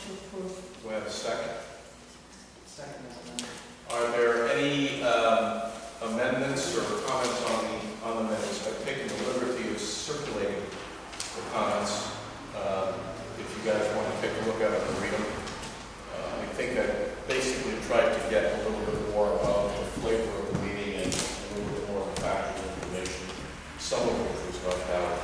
Do I have a second? Second amendment. Are there any amendments or comments on the minutes? I've taken the liberty of circulating the comments. If you guys want to take a look at them and read them. I think I basically tried to get a little bit more of the flavor of the meeting and a little bit more of the factual information, some of which was left out.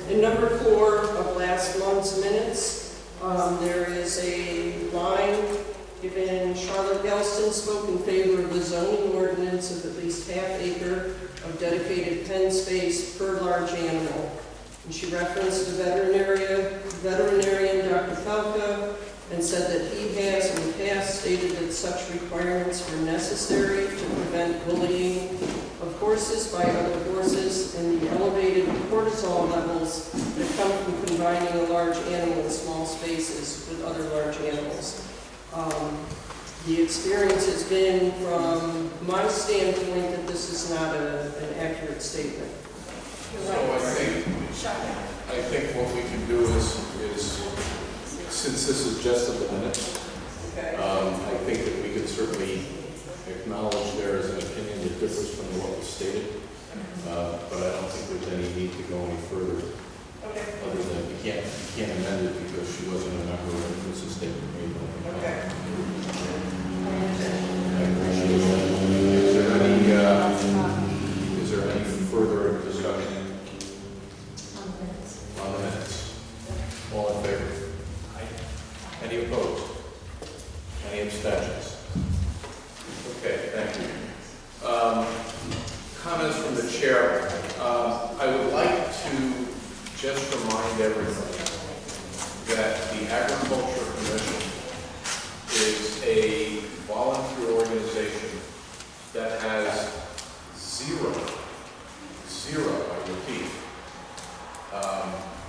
In number 4 of last month's minutes, there is a line given Charlotte Gelston spoke in favor of the zoning ordinance of at least ½ acre of dedicated pen space per large animal. And she referenced the veterinarian Dr. Falca and said that he has in the past stated that such requirements were necessary to prevent bullying of horses by other horses and the elevated cortisol levels that come from combining a large animal in small spaces with other large animals. The experience has been, from my standpoint, that this is not an accurate statement. So I think what we can do is since this is just of the minutes, Okay. I think that we could certainly acknowledge there is an opinion that differs from what was stated, but I don't think there's any need to go any further. Okay. Other than you can't amend it because she wasn't a member and it was a statement made. Okay. I appreciate that. Is there any further discussion on the minutes? All in favor? Any opposed? Any abstentions? Okay, thank you. Comments from the chair. I would like to just remind everybody that the Agriculture Commission is a volunteer organization that has zero, I repeat,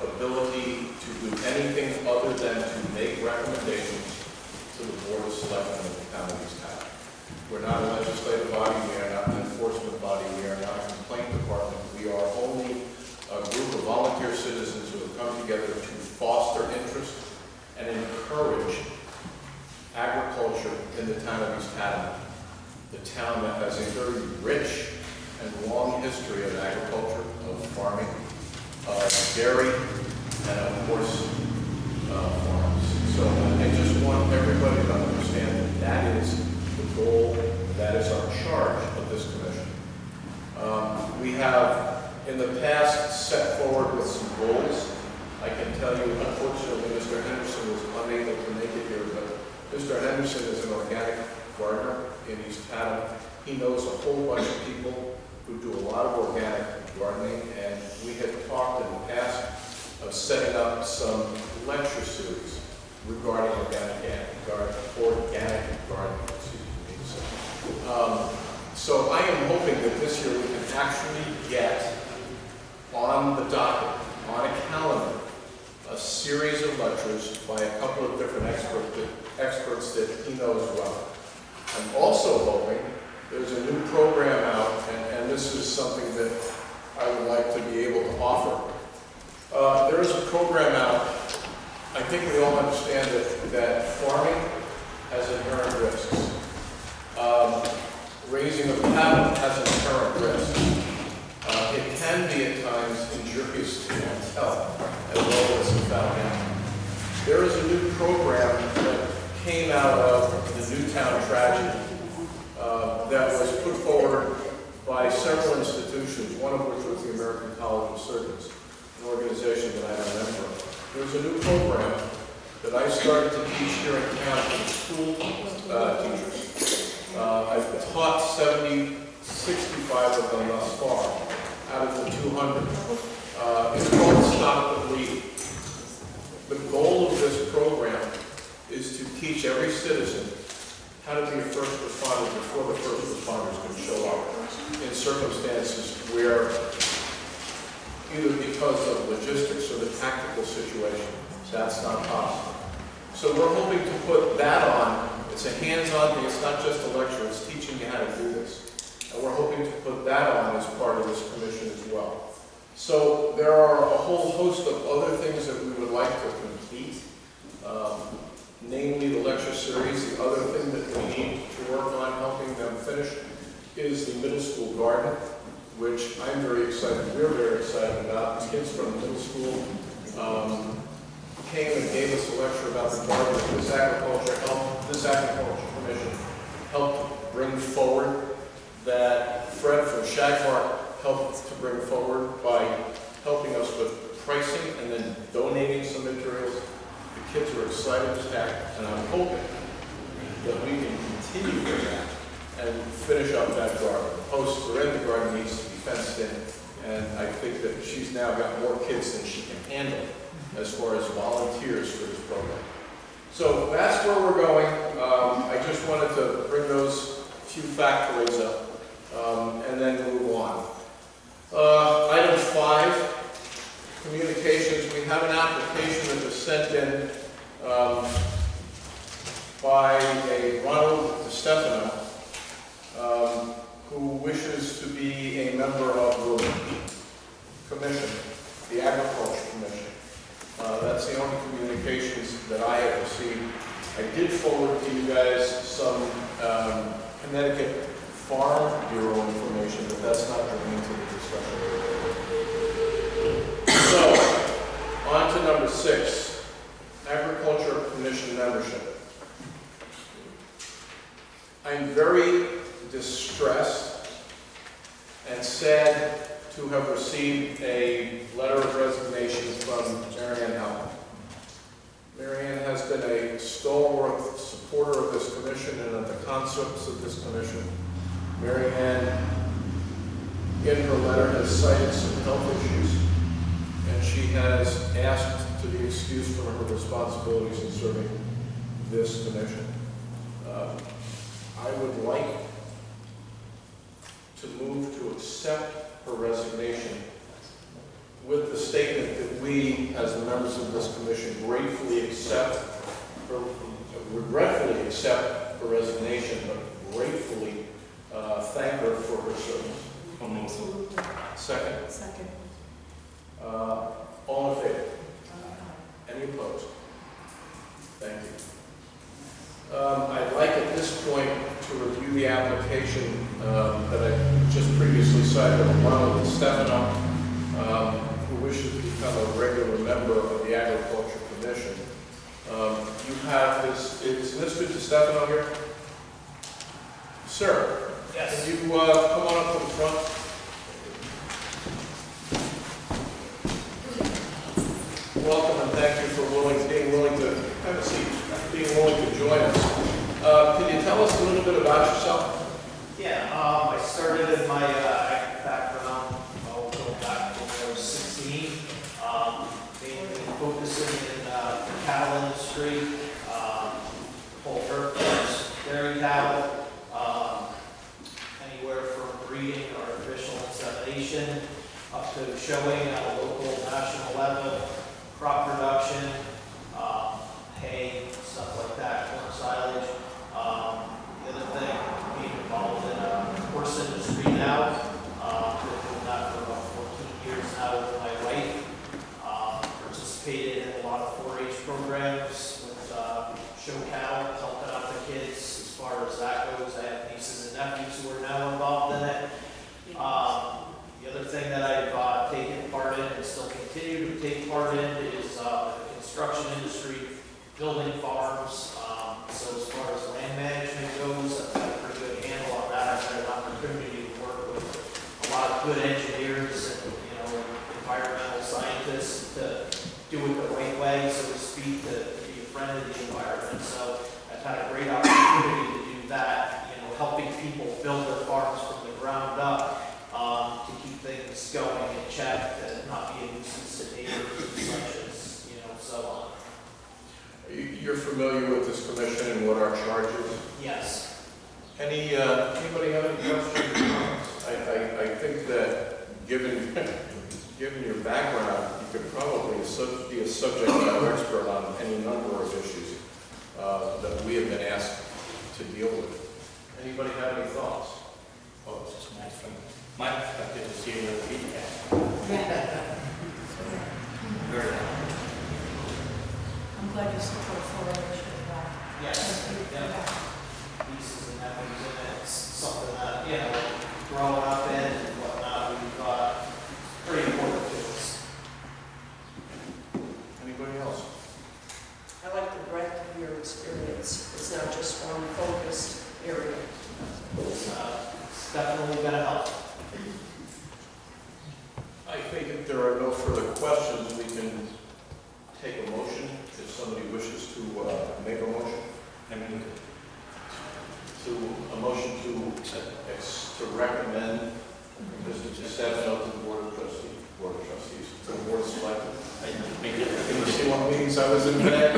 ability to do anything other than to make recommendations to the Board of Selectmen of the Town of East Haddam. We're not a legislative body, we are not an enforcement body, we are not a complaint department. We are only a group of volunteer citizens who have come together to foster interest and encourage agriculture in the town of East Haddam, the town that has a very rich and long history of agriculture, of farming, of dairy, and of course, farms. So I just want everybody to understand that that is the goal, that is our charge of this commission. We have, in the past, set forward with some goals. I can tell you, unfortunately, Mr. Henderson was unable to make it here, but Mr. Henderson is an organic gardener in East Haddam. He knows a whole bunch of people who do a lot of organic gardening, and we had talked in the past of setting up some lecture series regarding organic gardening. So I am hoping that this year we can actually get on the docket, on a calendar, a series of lectures by a couple of different experts that he knows well. I'm also hoping there's a new program out, and this is something that I would like to be able to offer. There is a program out. I think we all understand that farming has inherent risks. Raising of cattle has inherent risks. It can be at times injurious to one's health, as well as without animal. There is a new program that came out of the Newtown tragedy that was put forward by several institutions, one of which was the American College of Surgeons, an organization that I'm a member of. There's a new program that I started to teach here in town for school teachers. I've taught 65 of them thus far, out of the 200. It's called Stop the Bleed. The goal of this program is to teach every citizen how to be a first responder before the first responders can show up in circumstances where, either because of logistics or the tactical situation, that's not possible. So we're hoping to put that on. It's a hands-on thing. It's not just a lecture. It's teaching you how to do this. And we're hoping to put that on as part of this commission as well. So there are a whole host of other things that we would like to complete, namely the lecture series. The other thing that we need to work on helping them finish is the middle school garden, which I'm very excited, we're very excited about. The kids from the middle school came and gave us a lecture about the garden that this agriculture commission helped bring forward, that Fred from Shagmark helped to bring forward by helping us with pricing and then donating some materials. The kids are excited as heck, and I'm hoping that we can continue with that and finish up that garden. The posts are in, the garden needs to be fenced in, and I think that she's now got more kids than she can handle as far as volunteers for this program. So that's where we're going. I just wanted to bring those few factoids up and then move on. Item 5, communications. We have an application that was sent in by a Ronald DeStefano, who wishes to be a member of the commission, the Agriculture Commission. That's the only communications that I have received. I did forward to you guys some Connecticut Farm Bureau information, but that's not germane to the discussion. So, on to number 6, Agriculture Commission membership. I'm very distressed and sad to have received a letter of resignation from Marianne Haddam. Marianne has been a stalwart supporter of this commission and of the concepts of this commission. Marianne, in her letter, has cited some health issues, and she has asked to be excused from her responsibilities in serving this commission. I would like to move to accept her resignation with the statement that we, as the members of this commission, gratefully accept her, regretfully accept her resignation, but gratefully thank her for her service. Second? Second. All in favor? Any opposed? Thank you. I'd like at this point to review the application that I just previously cited of Ronald DeStefano, who wishes to become a regular member of the Agriculture Commission. You have this, is Mr. DeStefano here? Sir, Yes. can you come on up to the front? Welcome and thank you for being willing to have a seat, being willing to join us. Can you tell us a little bit about yourself? Yeah, I started in my active background going back to when I was 16, mainly focusing in the cattle industry, whole herds, dairy cattle, anywhere from breeding or artificial insemination up to showing at a local, national level, crop production, hay, stuff like that, corn silage. The other thing, being involved in a horse industry now, been doing that for about 14 years now with my wife. Participated in a lot of 4-H programs with show cattle, helping out the kids as far as that goes. I have nieces and nephews who are now involved in it. The other thing that I've taken part in and still continue to take part in is the construction industry, building farms. So as far as land management goes, I've got a pretty good handle on that. I've had an opportunity to work with lot of good engineers and, environmental scientists to do it the right way, so to speak, to be a friend of the environment. So I've had a great opportunity to do that, helping people build their farms from the ground up, to keep things going and checked and not be a nuisance to neighbors and such as, so on. You're familiar with this commission and what our charge is? Yes. Anybody have any questions or comments? I think that given your background, you could probably be a subject matter expert on any number of issues that we have been asked to deal with. Anybody have any thoughts? Oh, it's just nice from my perspective to see the feedback. Very nice. I'm glad you support fluoridation as well. Yes. Yeah. Pieces and that was in it. It's something that, growing up in and whatnot, we've pretty important to us. Anybody else? I like the breadth of your experience. It's not just one focused area. It's definitely been a help. I think if there are no further questions, we can take a motion if somebody wishes to make a motion. A motion to recommend Mr. Stefano to the Board of Trustees, to the Board of Selectmen. Can you see what meetings I was in today?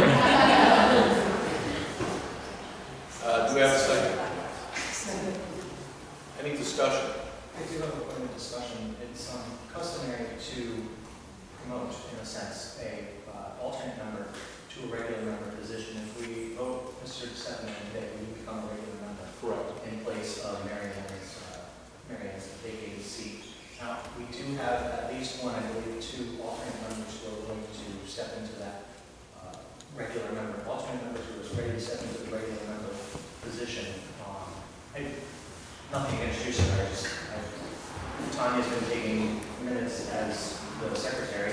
Do we have a second? Any discussion? I do have a point of discussion. It's customary to promote, in a sense, a alternate member to a regular member position. If we vote Mr. Stefano today, we become a regular member. Correct. In place of Marianne's vacated seat. Now, we do have at least one, I believe, 2 alternate members who are willing to step into that regular member. Alternate members who are ready to step into the regular member position. Nothing against you, sir. Tanya's been taking minutes as the secretary,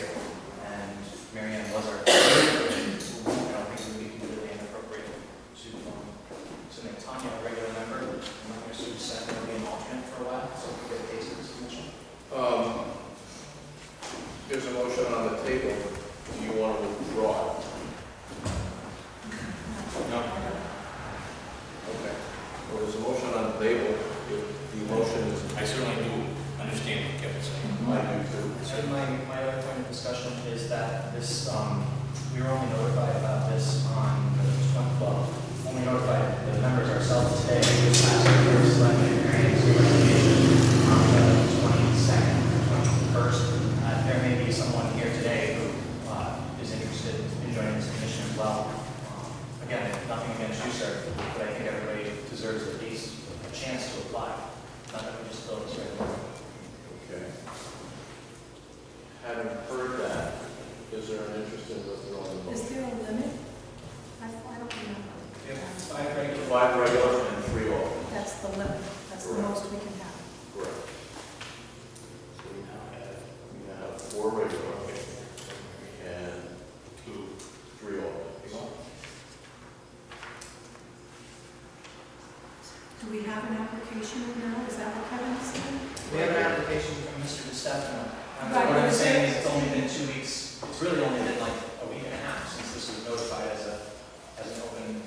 and Marianne was our secretary. I don't think it would be completely inappropriate to make Tanya a regular member, and Mr. Stefano be an alternate for a while, so we get a taste of this commission. There's a motion on the table. Do you want to withdraw it? No. Okay. Well, there's a motion on the table. If the motion is... I certainly do understand what Kevin's saying. I do too. So my other point of discussion is that this, we were only notified about this on the 20th, only notified the members ourselves today. This last year, selecting Marianne's recommendation on the 22nd or 21st. There may be someone here today who is interested in joining this commission as well. Again, nothing against you, sir, but I think everybody deserves at least a chance to apply. Not that we just fill this right away. Okay. Having heard that, is there an interest in withdrawing the Is motion? there a limit? I don't remember. We have 5 regular. 5 regular and 3 alternate. That's the limit. That's the Correct. most we can have. Correct. So we now have 4 regular and 3 alternate. Do we have an application in now? Is that what Kevin is saying? We have an application from Mr. DeStefano. Right, What I'm but saying is is it's only been 2 weeks, it's really only been like a week and a half since this was notified as an open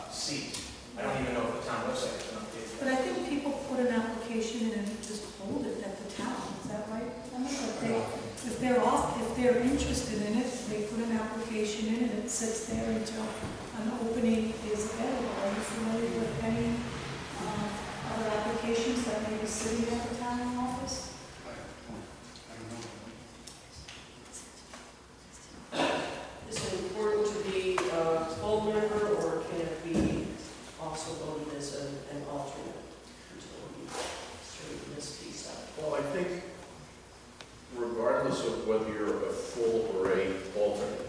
seat. I don't even know if the town website has been updated. But I think people put an application in and just hold it at the town. Is that right? If they're interested in it, they put an application in and it sits there until an opening is available. Are you familiar with any other applications that may be sitting at the town office? Is it important to be a full member, or can it be also voted as an alternate until we straighten this piece out? Well, I think regardless of whether you're a full or a alternate,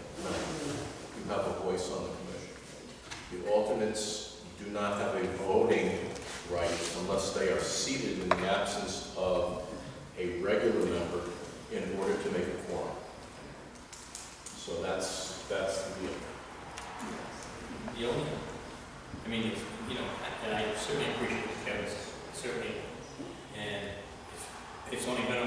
you have a voice on the commission. The alternates do not have a voting right unless they are seated in the absence of a regular member in order to make a quorum. So that's the deal. The only, I mean, if, and I certainly appreciate what Kevin's certainly, and if it's only been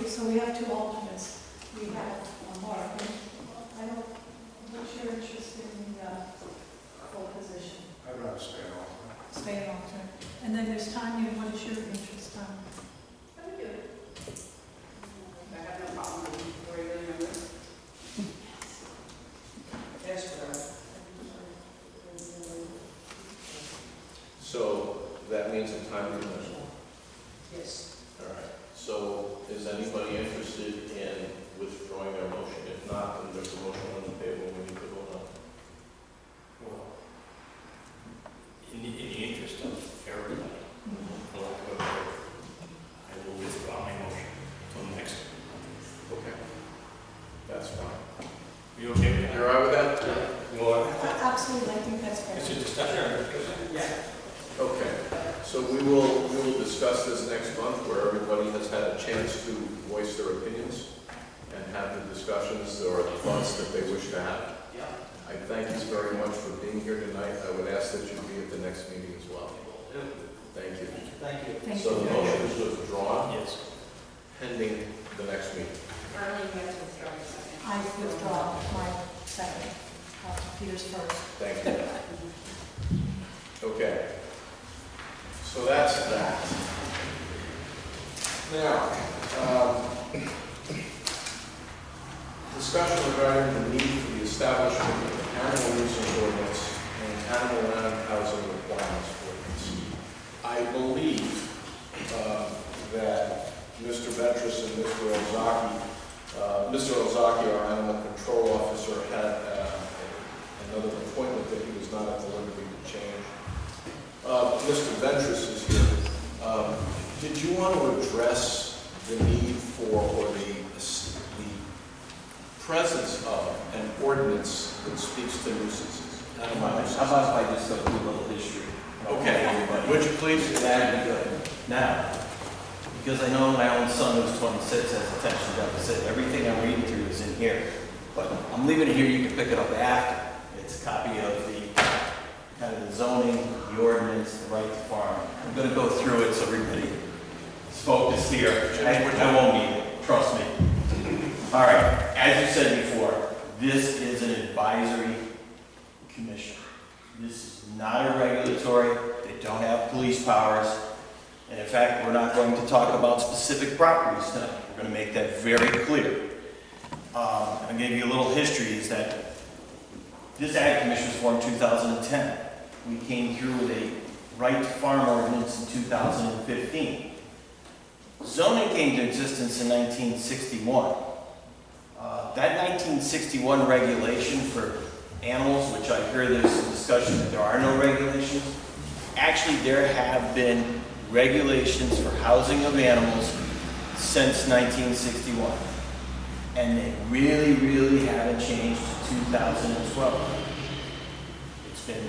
so we have two alternates. We have Mark, and I don't, what's your interest in the full position? I'd rather stay on. Stay an alternate. And then there's Tanya, what is your interest, Tanya? Very good. I have no problem with the regular members. Ask for that. So that means a time limit. Yes. All right. So is anybody interested in withdrawing their motion? If not, then there's a motion on the table we need to vote on. Well, in the interest of everybody, for lack of a better word, I will withdraw my motion until next. Okay. That's fine. You okay with that? You're all right with that? Well, Absolutely, I think that's fair. it's a discussion. Yeah. Okay. So we will discuss this next month where everybody has had a chance to voice their opinions and have the discussions or the thoughts that they wish to have. Yeah. I thank you very much for being here tonight. I would ask that you be at the next meeting as well. Thank you. Thank you. Thank So the you. motion is withdrawn Yes. pending the next meeting. Early has withdrawn a second. I withdraw my second, Peter's first. Thank you. Okay. So that's that. Now, discussion regarding the need for the establishment of an animal nuisance ordinance and animal land housing requirements ordinance. I believe that Mr. Ventris and Mr. Ozaki, our animal control officer, had another appointment that he was not at the liberty to change. Mr. Ventris is here. Did you want to address the need for, or the presence of an ordinance that speaks to nuisances? Animal nuisances? How about if I just go through a little history? Okay, would you please? That'd be good. Now, because I know my own son who's 26 has attention deficit, everything I'm reading through is in here. But I'm leaving it here, you can pick it up after. It's a copy of the kind of the zoning, the ordinance, the right to farm. I'm going to go through it so everybody is focused here. I won't need it, trust me. All right, as you said before, this is an advisory commission. This is not a regulatory, they don't have police powers. And in fact, we're not going to talk about specific properties tonight. We're going to make that very clear. I'm going to give you a little history is that this Ag Commission was formed in 2010. We came through with a right to farm ordinance in 2015. Zoning came to existence in 1961. That 1961 regulation for animals, which I hear there's some discussion that there are no regulations. Actually, there have been regulations for housing of animals since 1961. And they really, really haven't changed to 2012. It's been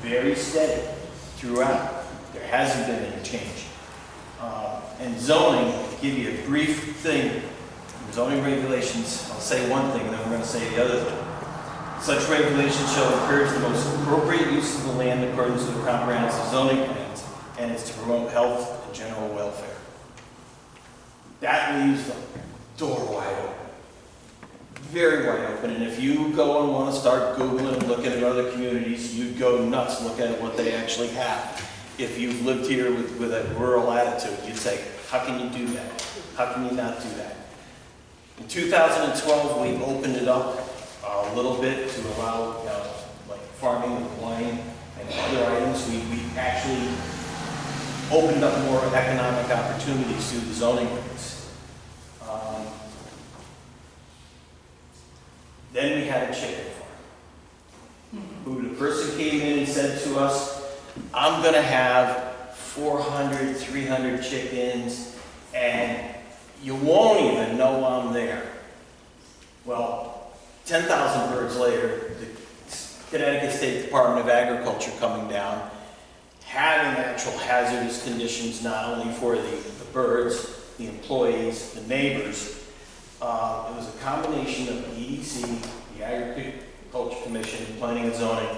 very steady throughout. There hasn't been any change. And zoning, to give you a brief thing, zoning regulations, I'll say one thing and then we're going to say the other thing. Such regulations shall encourage the most appropriate use of the land in accordance with the comprehensive zoning plans, and it's to promote health and general welfare. That leaves the door wide open. Very wide open, and if you go and want to start Googling and looking at other communities, you'd go nuts looking at what they actually have. If you've lived here with a rural attitude, you'd say, how can you do that? How can you not do that? In 2012, we opened it up a little bit to allow, like farming with wine and other items. We actually opened up more economic opportunities through the zoning rates. Then we had a chicken farm. Who the person came in and said to us, I'm going to have 400, 300 chickens, and you won't even know I'm there. Well, 10,000 birds later, the Connecticut State Department of Agriculture coming down, having actual hazardous conditions not only for the birds, the employees, the neighbors. It was a combination of the EDC, the Agriculture Commission, Planning and Zoning.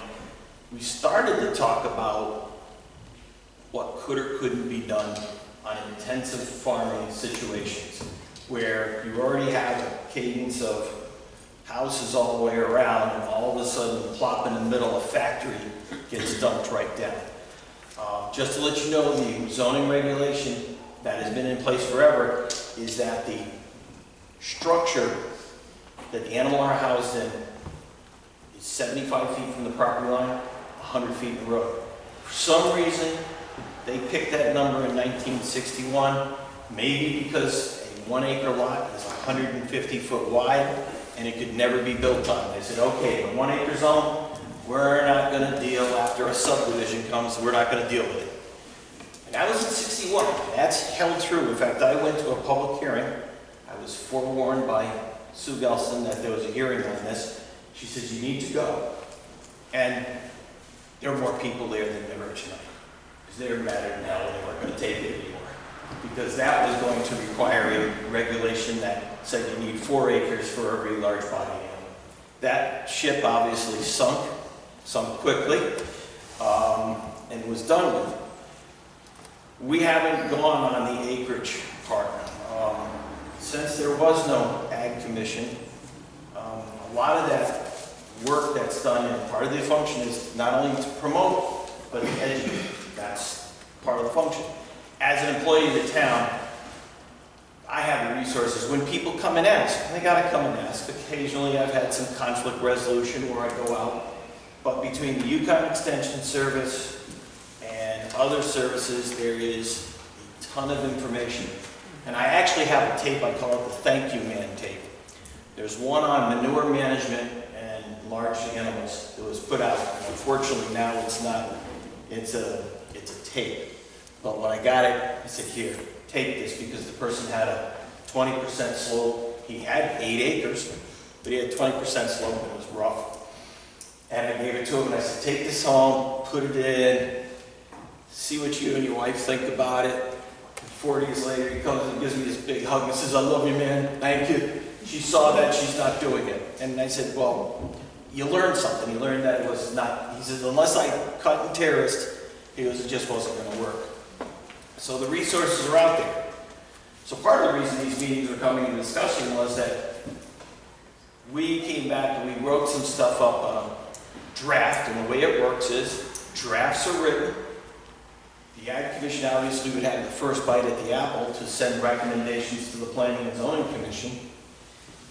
We started to talk about what could or couldn't be done on intensive farming situations. where you already have a cadence of houses all the way around, and all of a sudden, plop in the middle, a factory gets dumped right down. Just to let you know, the zoning regulation that has been in place forever is that the structure that the animal are housed in is 75 feet from the property line, 100 feet in the road. For some reason, they picked that number in 1961, maybe because a 1 acre lot is 150 foot wide and it could never be built on. They said, okay, in a 1 acre zone, we're not going to deal after a subdivision comes, we're not going to deal with it. And that was in 61. That's held true. In fact, I went to a public hearing. I was forewarned by Sue Gelston that there was a hearing on this. She said, you need to go. And there were more people there than there were tonight. Because they were madder now and they weren't going to take it anymore. Because that was going to require a regulation that said you need 4 acres for every large body animal. That ship obviously sunk quickly, and was done with. We haven't gone on the acreage part. Since there was no Ag Commission, a lot of that work that's done, and part of the function is not only to promote, but to educate. That's part of the function. As an employee of the town, I have the resources. When people come and ask, they gotta come and ask. Occasionally I've had some conflict resolution where I go out, but between the Yukon Extension Service and other services, there is a ton of information. And I actually have a tape, I call it the Thank You Man tape. There's one on manure management and large animals that was put out. Unfortunately now it's not, it's a tape. But when I got it, I said, here, take this, because the person had a 20% slope. He had 8 acres, but he had 20% slope and it was rough. And I gave it to him and I said, take this home, put it in, see what you and your wife think about it. 4 days later, he comes and gives me this big hug and says, I love you, man, thank you. She saw that, she's not doing it. And I said, well, you learned something. You learned that it was not, he says, unless I cut and terraced, he goes, it just wasn't going to work. So the resources are out there. So part of the reason these meetings were coming into discussion was that we came back and we wrote some stuff up on a draft, and the way it works is drafts are written. The Ag Commission obviously would have the first bite at the apple to send recommendations to the Planning and Zoning Commission.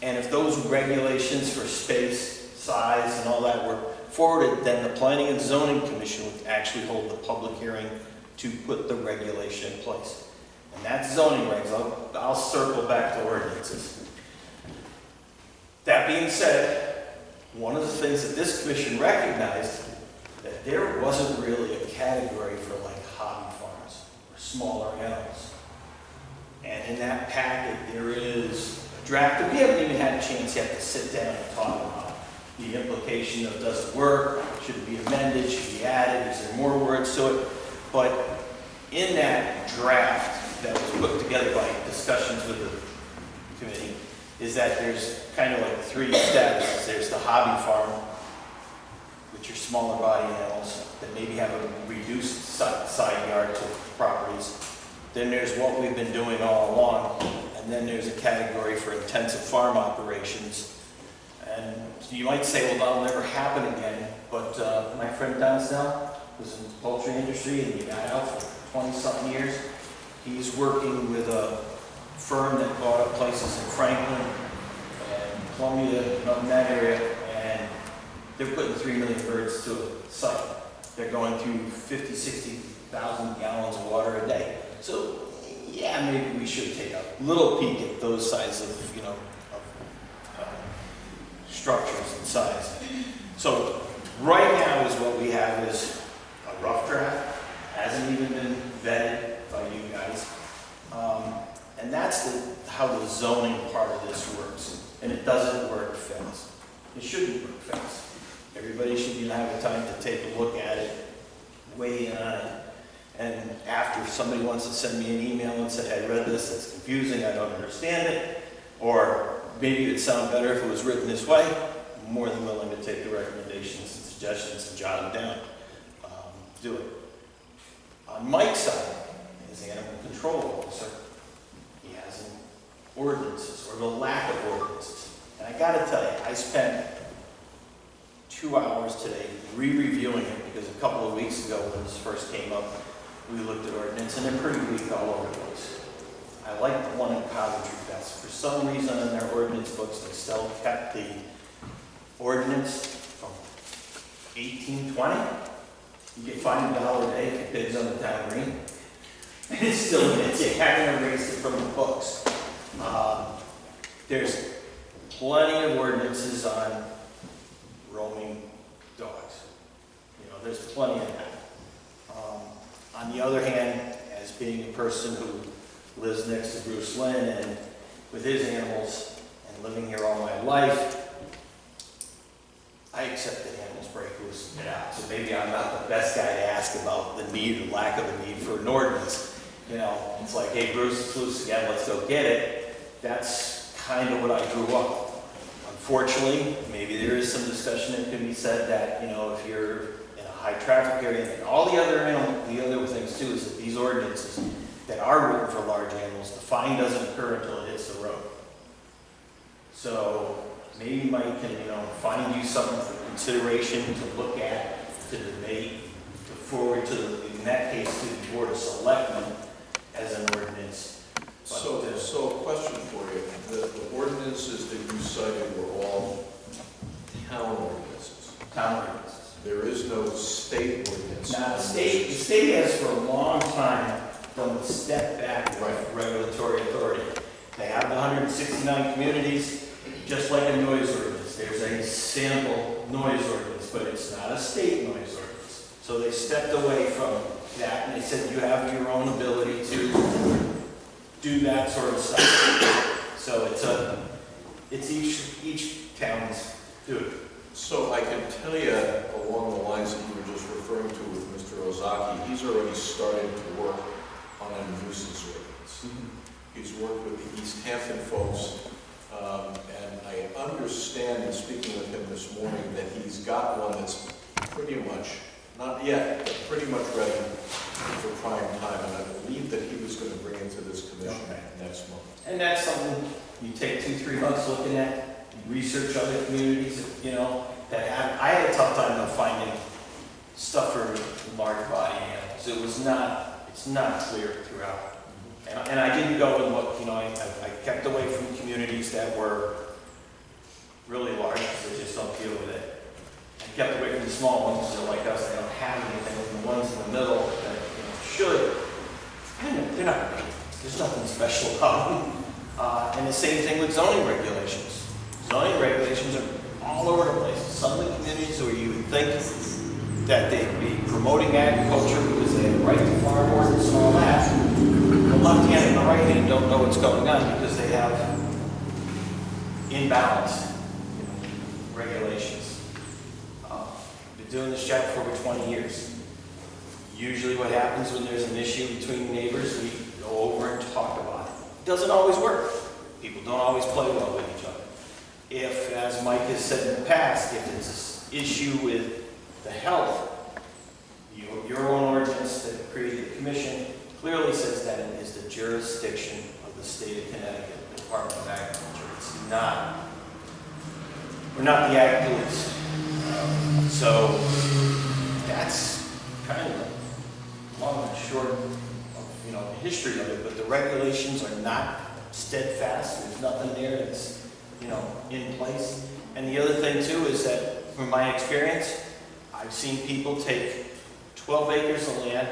And if those regulations for space, size, and all that were forwarded, then the Planning and Zoning Commission would actually hold the public hearing to put the regulation in place. And that's zoning regs. I'll circle back to ordinances. That being said, one of the things that this commission recognized, that there wasn't really a category for like hobby farms or smaller animals. And in that packet, there is a draft that we haven't even had a chance yet to sit down and talk about. The implication of does it work, should it be amended, should it be added, is there more words to it? But in that draft that was put together by discussions with the committee, is that there's kind of like 3 statuses. There's the hobby farm, which are smaller body animals that maybe have a reduced side yard to properties. Then there's what we've been doing all along, and then there's a category for intensive farm operations. And you might say, well, that'll never happen again, but my friend Donsdale was in the poultry industry and he got out for 20-something years. He's working with a firm that bought up places in Franklin and Columbia, up in that area, and they're putting 3 million birds to a site. They're going through 50, 60,000 gallons of water a day. So, yeah, maybe we should take a little peek at those sizes of, you know, structures and size. So, right now is what we have is a rough draft, hasn't even been vetted by you guys. And that's how the zoning part of this works. And it doesn't work fast. It shouldn't work fast. Everybody should have the time to take a look at it, weigh in on it. And after somebody wants to send me an email and say, I read this, it's confusing, I don't understand it, or maybe it'd sound better if it was written this way, I'm more than willing to take the recommendations and suggestions and jot them down. Do it. On Mike's side, as animal control officer, he has an ordinances, or the lack of ordinances. And I gotta tell you, I spent 2 hours today re-reviewing it, because a couple of weeks ago when this first came up, we looked at ordinance, and they're pretty weak all over the place. I like the one in Coventry best. For some reason in their ordinance books, they still kept the ordinance from 1820. You get fined $1 a day if it bids on the town green. And it's still in it. You haven't erased it from the books. There's plenty of ordinances on roaming dogs. You know, there's plenty of that. On the other hand, as being a person who lives next to Bruce Lynn and with his animals and living here all my life, I accept that animals break loose and get out. So maybe I'm not the best guy to ask about the need or lack of a need for an ordinance. You know, it's like, hey, Bruce, it's loose again, let's go get it. That's kind of what I grew up. Unfortunately, maybe there is some discussion that can be said that, you know, if you're in a high traffic area, and all the other things too is that these ordinances that are written for large animals, the fine doesn't occur until it hits the road. So maybe Mike can, you know, find you something for consideration to look at, to debate, to forward to, in that case, to the Board of Selectmen as an ordinance. So a question for you. The ordinances that you cited were all town ordinances. Town ordinances. There is no state ordinance. Now, the state has for a long time done the step back Right. regulatory authority. They have the 169 communities, just like a noise ordinance. There's a sample noise ordinance, but it's not a state noise ordinance. So they stepped away from that, and they said you have your own ability to do that sort of stuff. So it's each town's do it. So I can tell you along the lines that you were just referring to with Mr. Ozaki, he's already started to work on a nuisance ordinance. He's worked with the East Hampton folks, and I understand in speaking with him this morning that he's got one that's pretty much, not yet, but pretty much ready for prime time, and I believe that he was going to bring it to this commission next month. And that's something you take 2-3 months looking at, you research other communities, you know, that have. I had a tough time of finding stuff for large body animals. It's not clear throughout. And I didn't go with what, you know, I kept away from communities that were really large, because they just don't deal with it. I kept away from the small ones, because they're like us, they don't have anything, and the ones in the middle that, you know, should, they're not great. There's nothing special about them. And the same thing with zoning regulations. Zoning regulations are all over the place. Some of the communities where you would think that they'd be promoting agriculture because they have the right to farm ordinance and all that, the left hand and the right hand don't know what's going on because they have imbalanced regulations. Been doing this job for over 20 years. Usually what happens when there's an issue between neighbors, we go over and talk about it. It doesn't always work. People don't always play well with each other. If, as Mike has said in the past, if it's an issue with the health, your own ordinance that created the commission clearly says that it is the jurisdiction of the state of Connecticut Department of Agriculture. It's not, we're not the ag police. So that's kind of long and short of, you know, the history of it, but the regulations are not steadfast. There's nothing there that's, you know, in place. And the other thing too is that, from my experience, I've seen people take 12 acres of land,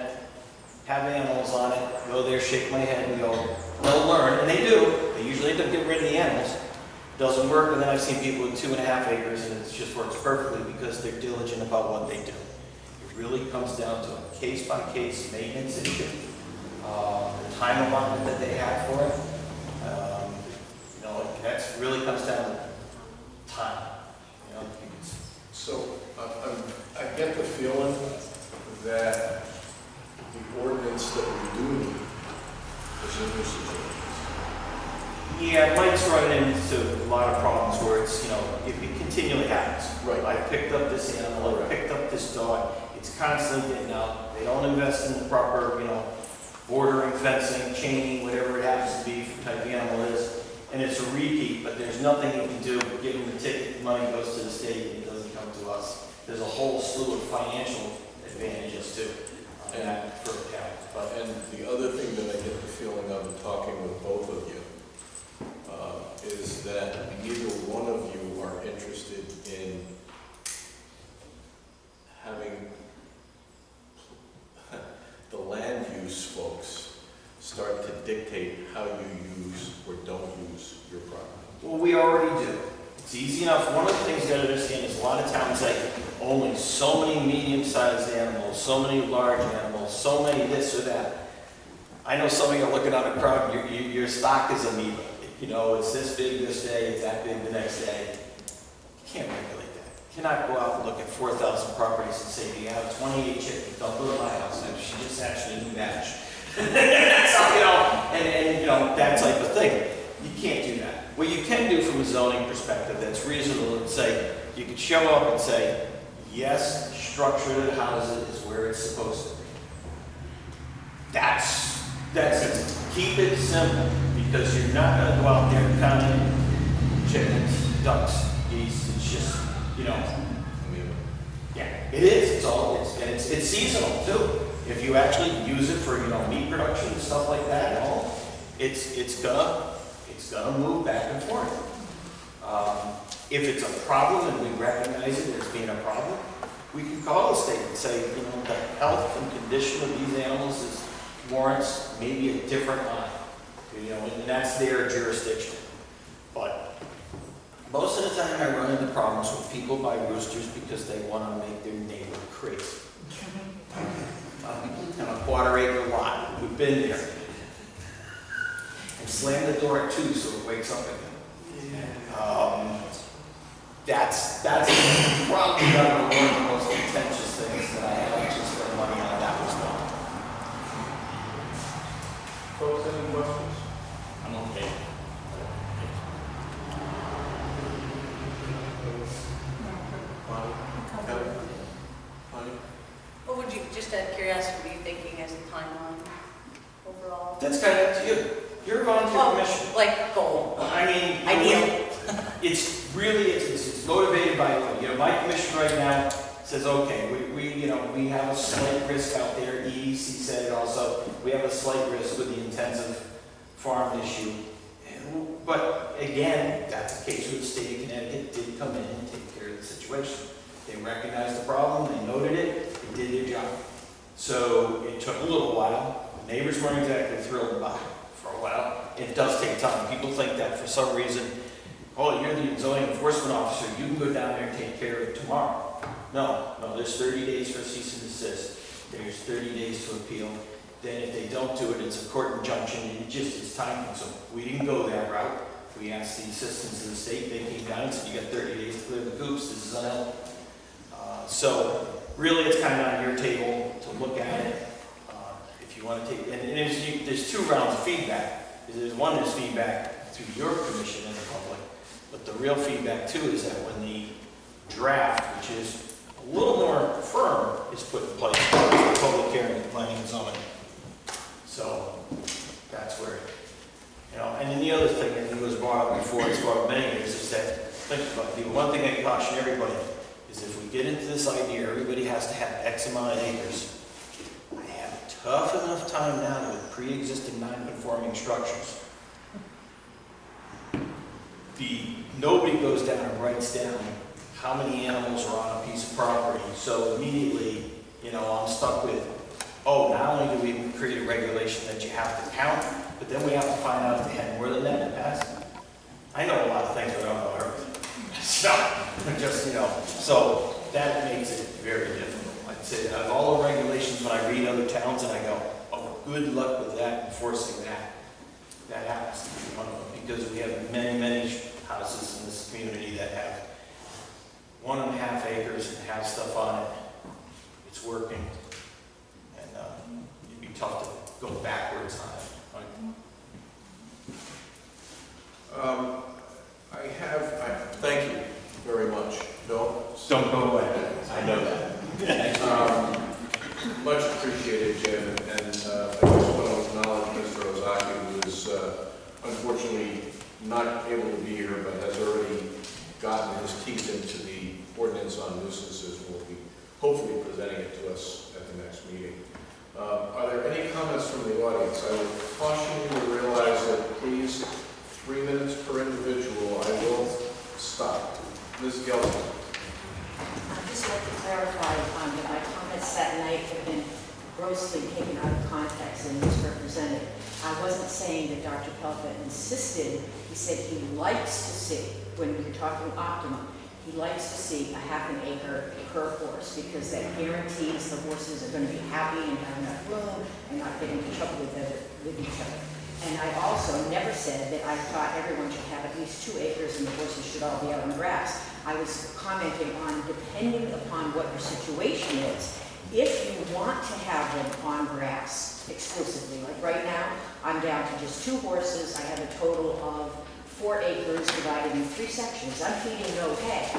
have animals on it, go there, shake my head and go, they'll learn, and they do. They usually end up getting rid of the animals. It doesn't work, and then I've seen people with 2.5 acres and it just works perfectly because they're diligent about what they do. It really comes down to a case-by-case maintenance issue, the time allotment that they have for it. You know, that really comes down to time. You know, So I get the feeling that the ordinance that we do need is a nuisance ordinance. Yeah, Mike's running into a lot of problems where it's, you know, it continually happens. Right. I picked up this animal, I picked up this dog, it's constantly getting out. They don't invest in the proper, you know, bordering, fencing, chaining, whatever it happens to be for the type of animal it is. and it's a repeat, but there's nothing you can do. Give them the ticket, the money goes to the state, and it doesn't come to us. There's a whole slew of financial advantages too, and for the town. But And the other thing that I get the feeling of in talking with both of you is that neither one of you are interested in having the land use folks start to dictate how you use or don't use your property. well, we already do. It's easy enough. One of the things you gotta understand is a lot of towns say only so many medium-sized animals, so many large animals, so many this or that. I know some of you are looking on a crowd, your stock is amoeba. You know, it's this big this day, it's that big the next day. You can't regulate that. You cannot go out and look at 4,000 properties and say, do you have 28 chickens? Don't go to my house. And she just actually knew that. So, you know, and you know, that type of thing. You can't do that. What you can do from a zoning perspective that's reasonable and say, you can show up and say, yes, structure of the house is where it's supposed to be. That's it. Keep it simple, because you're not going to go out there counting chickens, ducks, geese. It's just, you know, yeah, it is. It's seasonal too. If you actually use it for, you know, meat production and stuff like that, you know, it's gonna move back and forth. If it's a problem and we recognize it as being a problem, we can call the state and say, you know, the health and condition of these animals warrants maybe a different line, you know, and that's their jurisdiction. But most of the time I run into problems with people buy roosters because they want to make their neighbor crazy. On a quarter-acre lot, we've been there. And slam the door at 2 so it wakes up again. That's probably one of the most contentious things that I have actually spent money on. That was one. Folks, any questions? I'm okay. Bonnie? Kevin? Bonnie? What would you, just out of curiosity, what are you thinking as a timeline overall? That's kind of up to you. You're a volunteer commission. Like goal, I mean, ideal. it's really, it's motivated by, you know, my commission right now says, okay, we have a slight risk out there. EDC said it also. We have a slight risk with the intensive farm issue. But again, that's the case where the state of Connecticut did come in and take care of the situation. They recognized the problem, they noted it, they did their job. So it took a little while. The neighbors weren't exactly thrilled about it for a while. It does take time. People think that for some reason, oh, you're the zoning enforcement officer, you can go down there and take care of it tomorrow. No, there's 30 days for cease and desist. There's 30 days to appeal. Then if they don't do it, it's a court injunction, and it's time consuming. We didn't go that route. We asked the assistants of the state, they came down and said, you got 30 days to clear the coops, this is unhealthy. So really it's kind of on your table to look at it. If you want to take, and there's 2 rounds of feedback. There's feedback through your commission and the public, but the real feedback too is that when the draft, which is a little more firm, is put in place, it's a public hearing, the planning and zoning. So that's where, you know, and then the other thing that was brought up before, it's brought up many years, is that, think about it, the one thing I caution everybody is if we get into this idea, everybody has to have X amount of acres. I have a tough enough time now with pre-existing non-conforming structures. Nobody goes down and writes down how many animals are on a piece of property, so immediately, you know, I'm stuck with, oh, not only do we create a regulation that you have to count, but then we have to find out if they had more than that in the past. I know a lot of things, but I don't know everything. So, just, you know, so that makes it very difficult. I'd say out of all the regulations, when I read other towns and I go, oh, good luck with that, enforcing that. That happens to be one of them, because we have many, many houses in this community that have 1.5 acres and have stuff on it. It's working, and it'd be tough to go backwards on it. Thank you very much. Bill? Don't go away. I know that. Much appreciated, Jim, and I just want to acknowledge Mr. Ozaki, who is unfortunately not able to be here, but has already gotten his teeth into the ordinance on nuisances, will be hopefully presenting it to us at the next meeting. Are there any comments from the audience? I will caution you to realize that please, 3 minutes per individual. I will stop. Ms. Gelson. I'd just like to clarify that my comments that night have been grossly taken out of context and misrepresented. I wasn't saying that Dr. Pelka insisted. He said he likes to see, when you're talking optimum, he likes to see a half an acre per horse because that guarantees the horses are going to be happy and have enough room and not get into trouble with each other. And I also never said that I thought everyone should have at least 2 acres and the horses should all be out on grass. I was commenting on depending upon what your situation is. If you want to have them on grass exclusively, like right now, I'm down to just 2 horses. I have a total of 4 acres divided in 3 sections. I'm feeding no hay.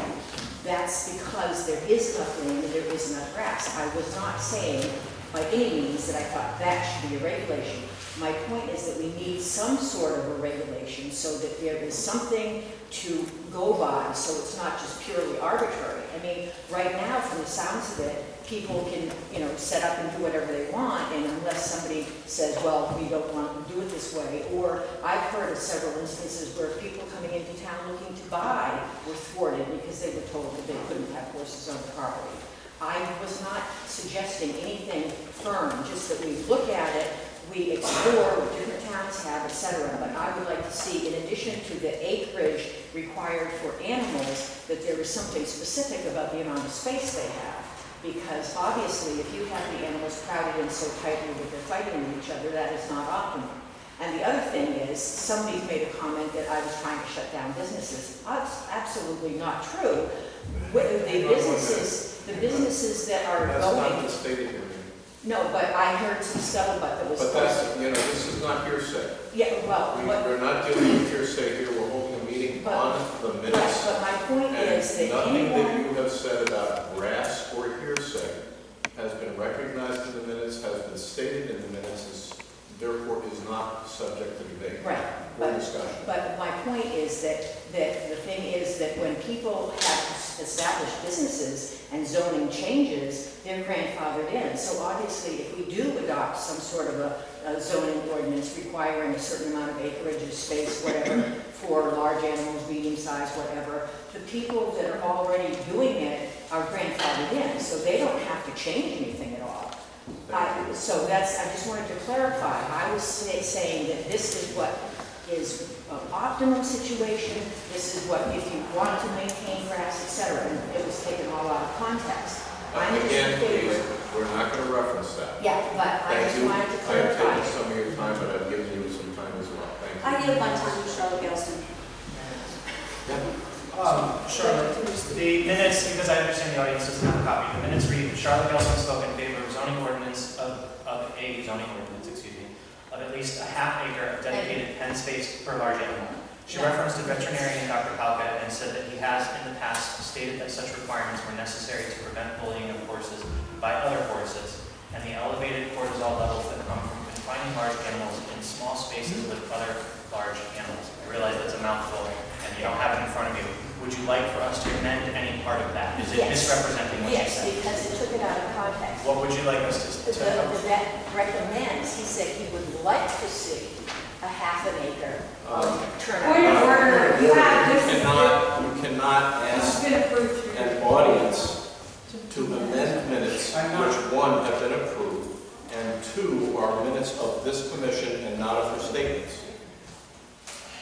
That's because there is enough land and there is enough grass. I was not saying by any means that I thought that should be a regulation. My point is that we need some sort of a regulation so that there is something to go by, so it's not just purely arbitrary. I mean, right now, from the sounds of it, people can, set up and do whatever they want, and unless somebody says, well, we don't want to do it this way, or I've heard of several instances where people coming into town looking to buy were thwarted because they were told that they couldn't have horses on the property. I was not suggesting anything firm, just that we look at it, we explore what different towns have, etc. But I would like to see, in addition to the acreage required for animals, that there is something specific about the amount of space they have. Because obviously, if you have the animals crowded in so tightly that they're fighting with each other, that is not optimal. And the other thing is, somebody made a comment that I was trying to shut down businesses. That's absolutely not true. The businesses that are That's going... not the stated here. No, but I heard some scuttlebutt that was... But that's, this is not hearsay. Yeah, well... We're not dealing with hearsay here, we're holding a meeting on the minutes. But my point is that nothing that you have said about grass or hearsay has been recognized in the minutes, has been stated in the minutes, therefore is not subject to debate. Right. Or discussion. But my point is that the thing is that when people have established businesses and zoning changes, they're grandfathered in. So obviously, if we do adopt some sort of a zoning ordinance requiring a certain amount of acreage or space, whatever, for large animals, medium size, whatever, the people that are already doing it are grandfathered in, so they don't have to change anything at all. I just wanted to clarify. I was saying that this is what is an optimum situation. This is what, if you want to maintain grass, etc. And it was taken all out of context. Again, please, we're not going to reference that. Yeah, but I just wanted to clarify. I have taken some of your time, but I've given you some time as well. Thank you. I yield my time to Charlotte Gelston. Charlotte, the minutes, because I understand the audience doesn't have a copy, the minutes read, Charlotte Gelston spoke in favor of zoning ordinance of at least a half acre of dedicated pen space per large animal. She referenced a veterinarian, Dr. Palka, and said that he has in the past stated that such requirements were necessary to prevent bullying of horses by other horses, and the elevated cortisol levels that come from confining large animals in small spaces with other large animals. I realize that's a mouthful, and you don't have it in front of you. Would you like for us to amend any part of that? Is it misrepresenting what you said? Yes, because it took it out of context. What would you like us to The vet recommends, he said he would like to see a half an acre turnout. Point of order, you You cannot ask an audience to amend minutes which, one, have been approved, and two, are minutes of this commission and not of her statements.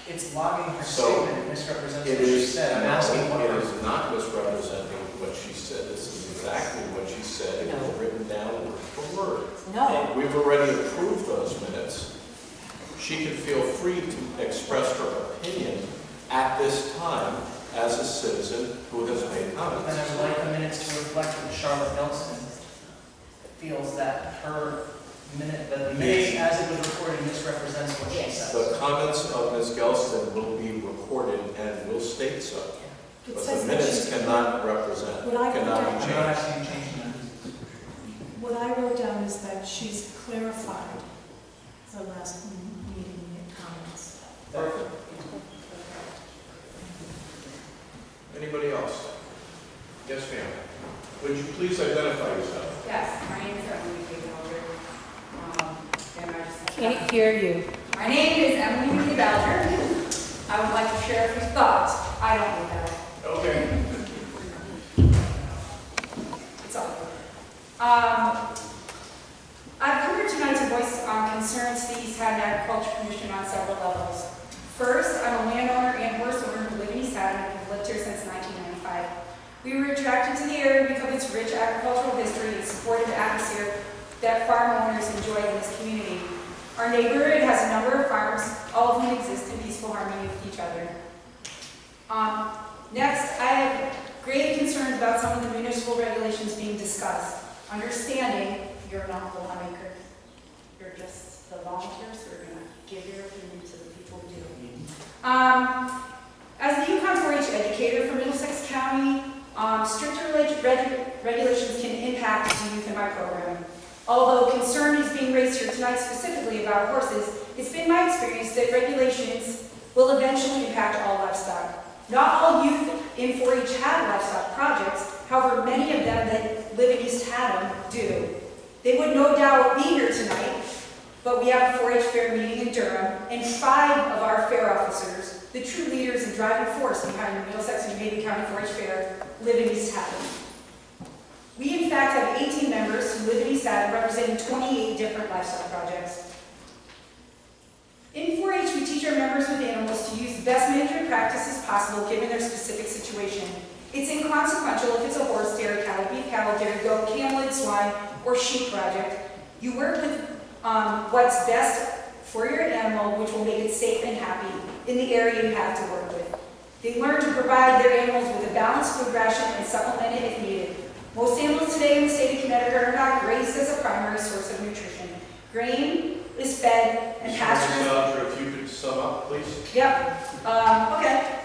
It's logging her So, statement, it misrepresents It what she is, said. I'm asking what it her... is not misrepresenting what she said. This is exactly what she said. It was written down word for word. No. We've already approved those minutes. She can feel free to express her opinion at this time as a citizen who has made comments. And I would like the minutes to reflect that Charlotte Nelson feels that her minute, that the minutes as it was recorded misrepresents what she says. The comments of Ms. Gelston will be recorded and will state so. It But says the that minutes she's- cannot represent, What I wrote cannot down- be I'm not changed. asking you to change the minutes. What I wrote down is that she's clarified the last meeting comments. Perfect. Would you please identify yourself? Yes, my name is Emily Bowder. Can't hear you. My name is Emily Bowder. I would like to share a few thoughts. I don't know that. Okay. It's all good. I've come here tonight to voice concerns to the East Haddam Agriculture Commission on several levels. First, I'm a landowner and horse owner who live in East Haddam and have lived here since 1995. We were attracted to the area because of its rich agricultural history and supportive atmosphere that farm owners enjoy in this community. Our neighborhood has a number of farms, all of whom exist in peaceful harmony with each other. Next, I have grave concerns about some of the municipal regulations being discussed. Understanding you're not the lawmaker, you're just the volunteers who are going to give your opinion to the people who do. As the Yukon 4-H educator for Middlesex County, stricter regulations can impact the youth in my program. Although concern is being raised here tonight specifically about horses, it's been my experience that regulations will eventually impact all livestock. Not all youth in 4-H have livestock projects, however, many of them that live in East Haddam do. They would no doubt be here tonight, but we have a 4-H fair meeting in Durham, and 5 of our fair officers, the true leaders and driving force behind the Middlesex and New Haven County 4-H Fair, live in East Haddam. We in fact have 18 members who live in East Haddam representing 28 different livestock projects. In 4-H, we teach our members with animals to use the best management practices possible given their specific situation. It's inconsequential if it's a horse, dairy cattle, beef cattle, dairy goat, camelid, swine, or sheep project. You work with what's best for your animal, which will make it safe and happy in the area you have to work with. They learn to provide their animals with a balanced food ration and supplement it if needed. Most animals today in the state of Connecticut are not raised as a primary source of nutrition. Grain is fed and pastures. If you could sum up, please. Yep. Okay.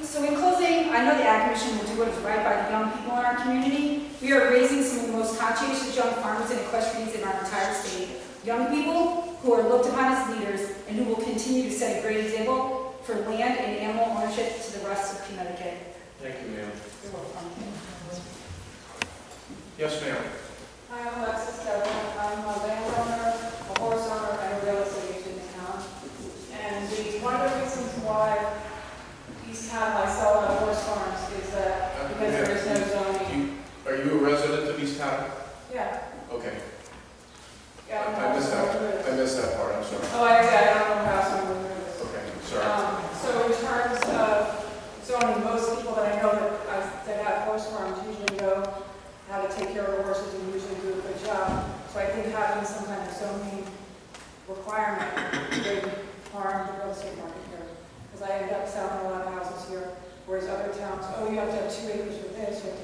So in closing, I know the Ag Commission will do what is right by the young people in our community. We are raising some of the most conscientious young farmers and equestrians in our entire state. Young people who are looked upon as leaders and who will continue to set a great example for land and animal ownership to the rest of Connecticut. Thank you, ma'am. You're welcome. Yes, ma'am. I'm Alexis Devlin. I'm a landowner, a horse owner, and a real estate agent in town. And one of the reasons why East Haddam, I sell at horse farms, is that because there is no zoning. Are you a resident of East Haddam? Yeah. Okay. Yeah, I missed that part, I'm sorry. Oh, I don't know how someone would this. Okay, sorry. So in terms of zoning, most people that I know that have horse farms usually know how to take care of the horses and usually do a good job. So I think having some kind of zoning requirement would harm the real estate market here. Because I end up selling a lot of houses here, whereas other towns, oh, you have to have 2 acres for this, you have to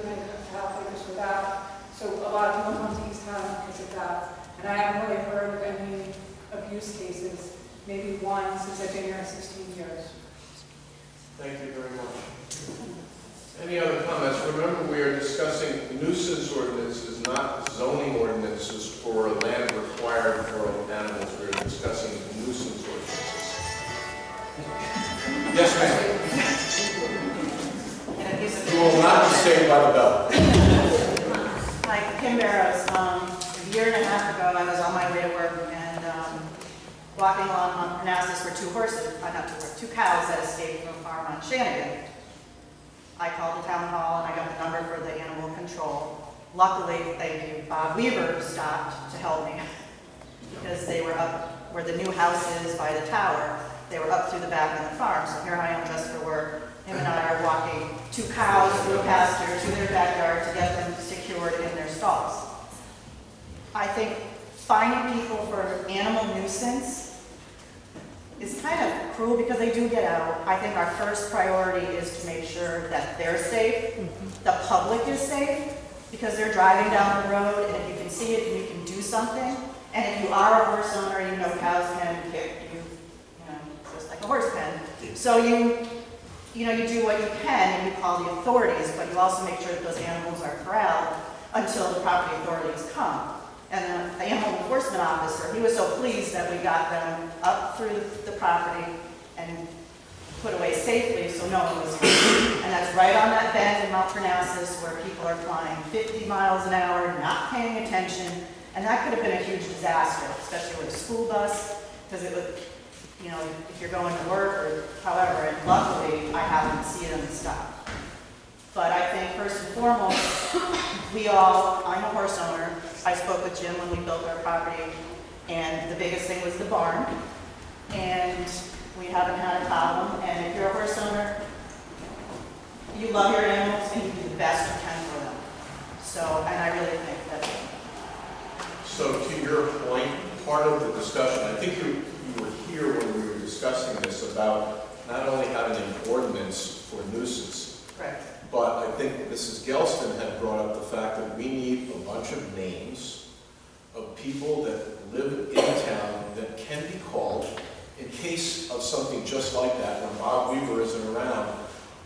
have 2.5 acres for that. So a lot of people come to East Haddam because of that. And I haven't really heard of any abuse cases, maybe one since I've been here 16 years. Thank you very much. Any other comments? Remember, we are discussing nuisance ordinances, not zoning ordinances for land required for animals. We are discussing nuisance ordinances. Yes, ma'am. You will not be saved by the bell. Hi, Kim Barrows. A year and a half ago, I was on my way to work and walking along on Parnassus were 2 cows that escaped from a farm on Shanigan. I called the town hall and I got the number for the animal control. Luckily, thank you, Bob Weaver stopped to help me because they were up where the new house is by the tower. They were up through the back of the farm, so here I am just for work. Him and I are walking 2 cows through a pasture to their backyard to get them secured in their stalls. I think finding people for animal nuisance is kind of cruel because they do get out. I think our first priority is to make sure that they're safe, the public is safe, because they're driving down the road and if you can see it and you can do something, and if you are a horse owner, you know cows can kick you, just like a horse can. So you do what you can and you call the authorities, but you also make sure that those animals are corralled until the property authorities come. And the animal enforcement officer, he was so pleased that we got them up through the property and put away safely so no one was hurt. And that's right on that bend in Mount Parnassus where people are flying 50 miles an hour, not paying attention. And that could have been a huge disaster, especially with a school bus, because it would, you know, if you're going to work or however, and luckily I happened to see them stop. But I think first and foremost, I'm a horse owner. I spoke with Jim when we built our property, and the biggest thing was the barn. And we haven't had a problem. And if you're a horse owner, you love your animals and you do the best you can for them. So, and I really think that. So to your point, part of the discussion, I think you were here when we were discussing this about not only having an ordinance for nuisance, Correct. but I think Mrs. Gelston had brought up the fact that we need a bunch of names of people that live in town that can be called in case of something just like that when Bob Weaver isn't around,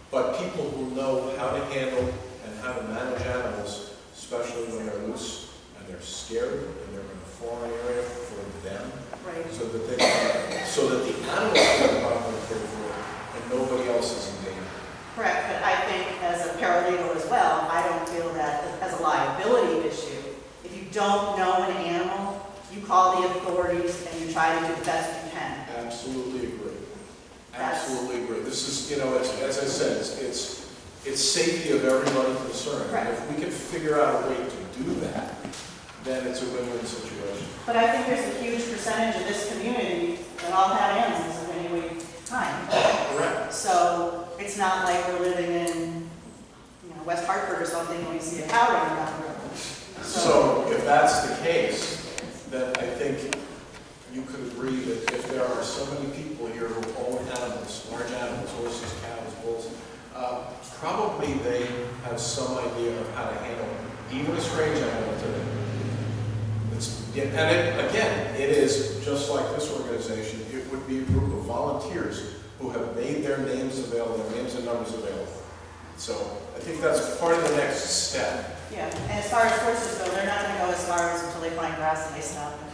but people who know how to handle and how to manage animals, especially when they're loose and they're scared and they're in a foreign area for them, Right. so that the animals are properly cared for and nobody else is in danger. Correct, but I think as a paralegal as well, I don't feel that as a liability issue. If you don't know an animal, you call the authorities and you try to do the best you can. Absolutely agree. Absolutely agree. This is, you know, it's, as I said, it's safety of everybody concerned. Right. And if we can figure out a way to do that, then it's a win-win situation. But I think there's a huge percentage of this community that all have animals of any kind. Correct. So it's not like we're living in, you know, West Hartford or something when we see a cow running down the road. So if that's the case, then I think you could agree that if there are so many people here who own animals, large animals, horses, cows, bulls, probably they have some idea of how to handle even a strange animal to them. Again, it is just like this organization. It would be a group of volunteers who have made their names available, their names and numbers available. So I think that's part of the next step. Yeah, and as far as horses go, they're not going to go as far as until they find grass and they stop and they're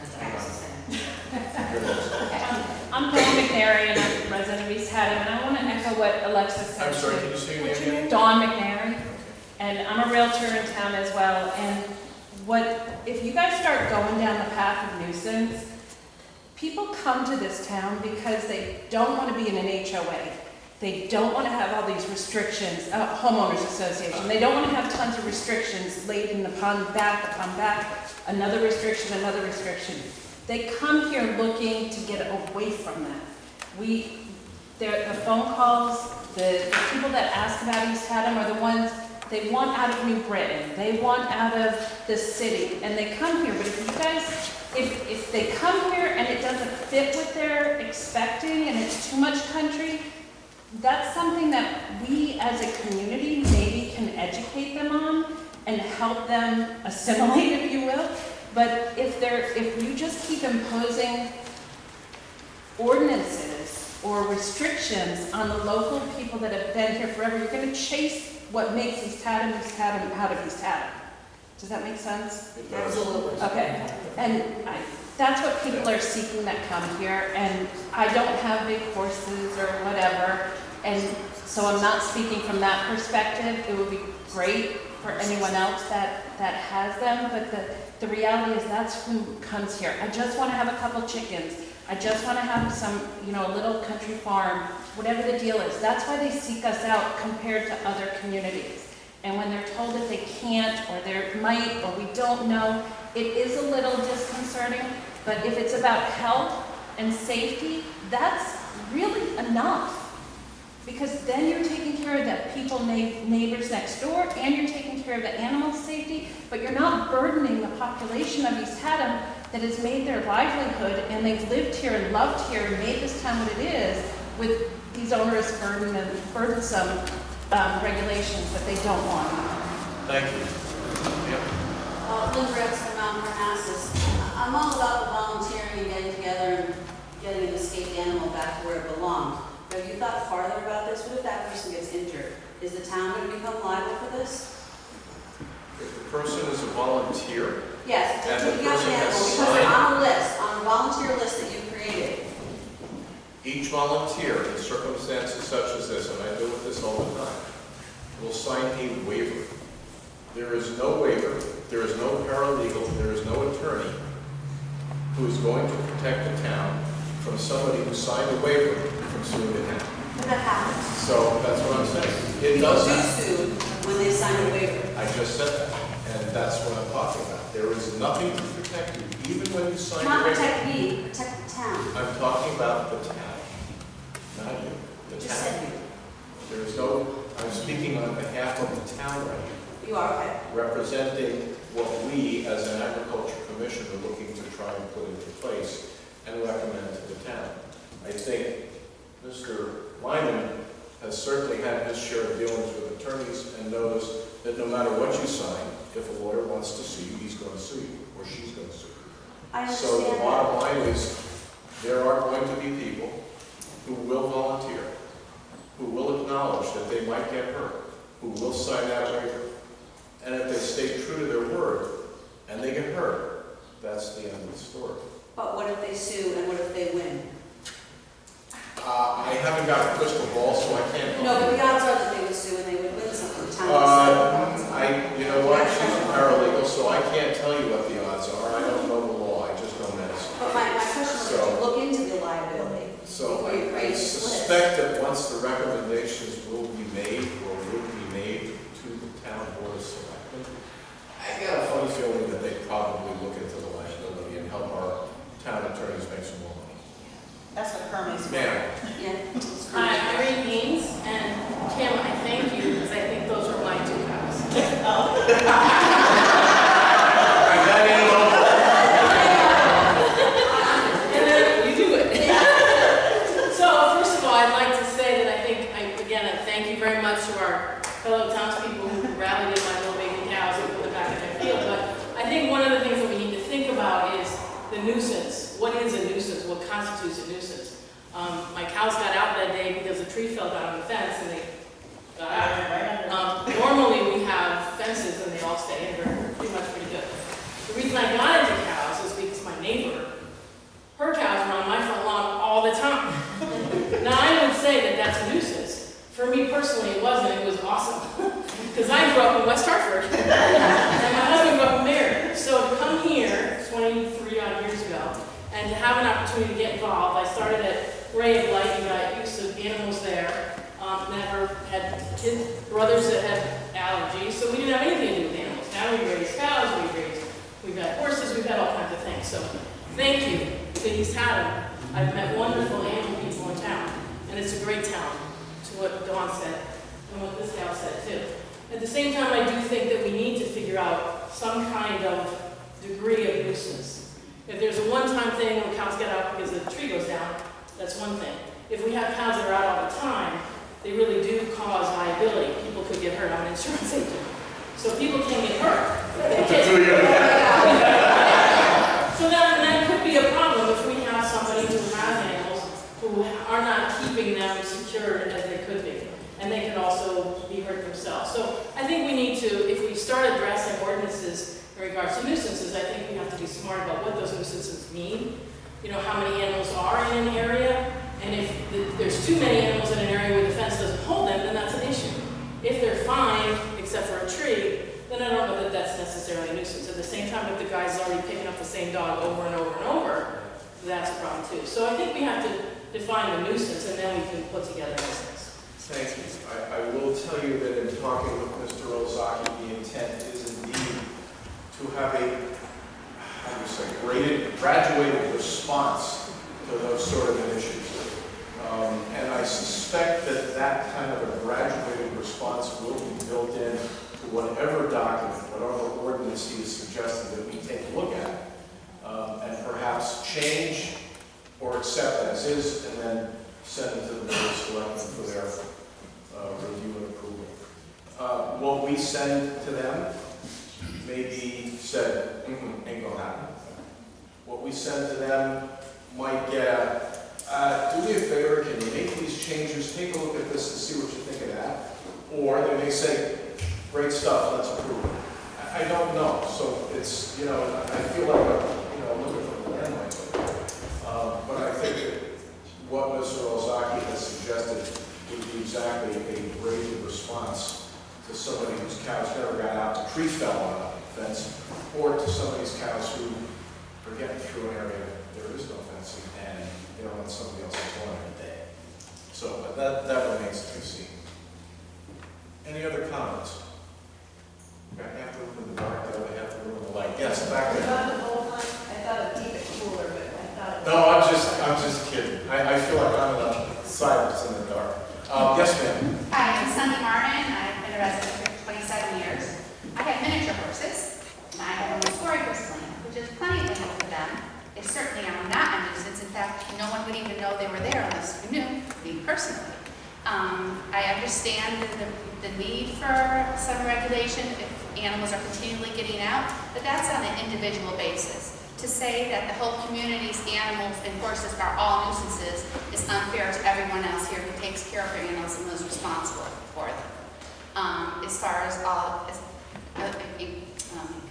I'm Dawn McNary, and I'm a resident of East Haddam, and I want to echo what Alexa said. I'm sorry, can you say your name again? Dawn McNary, and I'm a realtor in town as well. And if you guys start going down the path of nuisance, people come to this town because they don't want to be in an HOA. They don't want to have all these restrictions, homeowners association. They don't want to have tons of restrictions laden upon back, another restriction, another restriction. They come here looking to get away from that. The phone calls, the people that ask about East Haddam are the ones they want out of New Britain. They want out of the city, and they come here. But if you guys, if they come here and it doesn't fit what they're expecting and it's too much country, that's something that we as a community maybe can educate them on and help them assimilate, if you will. But if you just keep imposing ordinances or restrictions on the local people that have been here forever, you're going to chase what makes East Haddam out of East Haddam. Does that make sense? Absolutely. Okay. And that's what people are seeking that come here. And I don't have big horses or whatever. And so I'm not speaking from that perspective. It would be great for anyone else that has them. But the reality is that's who comes here. I just want to have a couple chickens. I just want to have some, a little country farm, whatever the deal is. That's why they seek us out compared to other communities. And when they're told that they can't, or they might, or we don't know, it is a little disconcerting. But if it's about health and safety, that's really enough. Because then you're taking care of the people, neighbors next door, and you're taking care of the animal safety, but you're not burdening the population of East Haddam that has made their livelihood, and they've lived here and loved here and made this town what it is, with these onerous burdensome regulations that they don't want. Thank you. Yep. Linda Rhodes from Mount Parnassus. I'm all about the volunteering and getting together and getting an escaped animal back to where it belonged. Have you thought farther about this? What if that person gets injured? Is the town going to become liable for this? If the person is a volunteer, Yes, and to the get an person animal, has because they're signed, on a list, on a volunteer list that you created. Each volunteer in circumstances such as this, and I deal with this all the time, will sign a waiver. There is no waiver, there is no paralegal, there is no attorney who is going to protect the town from somebody who signed a waiver from suing the town. And that happens. So that's what I'm saying. It People does do happen. sue when they sign a waiver. I just said that, and that's what I'm talking about. There is nothing to protect you, even when you sign a Not waiver. protect me, protect the town. I'm talking about the town, not you, the You just town. said you. There is no, I'm speaking on behalf of the town right now, You are, okay. representing what we, as an agriculture commission, are looking to try and put into place and recommend to the town. I think Mr. Lyman has certainly had his share of dealings with attorneys and knows that no matter what you sign, if a lawyer wants to sue you, he's going to sue you, or she's going to sue you. I understand So the that. bottom line is, there are going to be people who will volunteer, who will acknowledge that they might get hurt, who will sign that waiver, and if they stay true to their word, and they get hurt, that's the end of the story. But what if they sue and what if they win? I haven't got a crystal ball, so I can't. No, but the odds are that they would sue and they would win something. The town would sue. You know what, she's a paralegal, so I can't tell you what the odds are. I don't know the law, I just know medicine. But my question was So- to look into the liability So before you I create this list. suspect that once the recommendations will be made, or will be made to the town board of selectmen, I got a funny feeling that they probably look into the liability and help our town attorneys make some more money. That's what Kermit's. Ma'am, Yeah. Hi, I'm Irene Haynes, and Kim, I thank you, because I think those were my two cows. that ain't over. And then you do it. So, first of all, I'd like to say that I think, again, I thank you very much to our fellow townspeople who rallied in my little baby cows and put them back in their field. But I think one of the things that we need to think about is the nuisance. What is a nuisance? What constitutes a nuisance? My cows got out that day because a tree fell down on the fence and they got out. Normally we have fences and they all stay in. They're pretty good. The reason I got into cows is because my neighbor, her cows were on my front lawn all the time. Now I would say that that's a nuisance. For me personally it wasn't, it was awesome. Because I grew up in West Hartford and my husband grew up in Marion. So to come here 23 odd years ago and to have an opportunity to get involved, I started at Ray of Light and got used to animals there. Never had kids, brothers that had allergies, so we didn't have anything to do with animals. Now we raise cows, we've got horses, we've got all kinds of things. So thank you to East Haddam. I've met wonderful animal people in town, and it's a great town, to what Dawn said and what this gal said too. At the same time, I do think that we need to figure out some kind of degree of nuisance. If there's a one-time thing when cows get out because the tree goes down, that's one thing. If we have cows that are out all the time, they really do cause liability. People could get hurt. I'm an insurance agent. So people can get hurt. So that could be a problem if we have somebody who has animals who are not keeping them secure as they could be. And they can also be hurt themselves. So I think we need to, if we start addressing ordinances in regards to nuisances, I think we have to be smart about what those nuisances mean. You know, how many animals are in an area, and if there's too many animals in an area where the fence doesn't hold them, then that's an issue. If they're fine, except for a tree, then I don't know that that's necessarily a nuisance. At the same time, if the guy's already picking up the same dog over and over and over, that's a problem too. So I think we have to define the nuisance, and then we can put together nuisance. Thank you. I will tell you that in talking with Mr. Ozaki, the intent is indeed to have a, how do you say, graduated response to those sort of issues. And I suspect that that kind of a graduated response will be built in to whatever document, whatever ordinance he is suggesting that we take a look at, and perhaps change or accept as is, and then send it to the Board of Selectmen for their review and approval. What we send to them may be said, ain't gonna happen. What we send to them might get do me a favor, can you make these changes, take a look at this and see what you think of that? Or they may say, great stuff, let's approve it. I don't know, so it's, you know, I feel like I'm, you know, looking for the landmine. But I think that what Mr. Ozaki has suggested would be exactly a graded response to somebody whose cows never got out, the tree fell on a fence, or to somebody's cows who are getting through an area there is no fencing and they don't want somebody else's lawn every day. So that remains to be seen. Any other comments? Got half the room in the dark, the other half the room in the light. Yes, back there. I thought it'd keep it cooler, but I thought. No, I'm just kidding. I feel like I'm on the side that's in the dark. Yes, ma'am. Hi, I'm Sunny Martin. I've been a resident here for 27 years. I have miniature horses, and I have almost 4 acres of land, which is plenty of land for them. They certainly are not a nuisance. In fact, no one would even know they were there unless you knew me personally. I understand the need for some regulation if animals are continually getting out, but that's on an individual basis. To say that the whole community's animals and horses are all nuisances is unfair to everyone else here who takes care of their animals and is responsible for them. As far as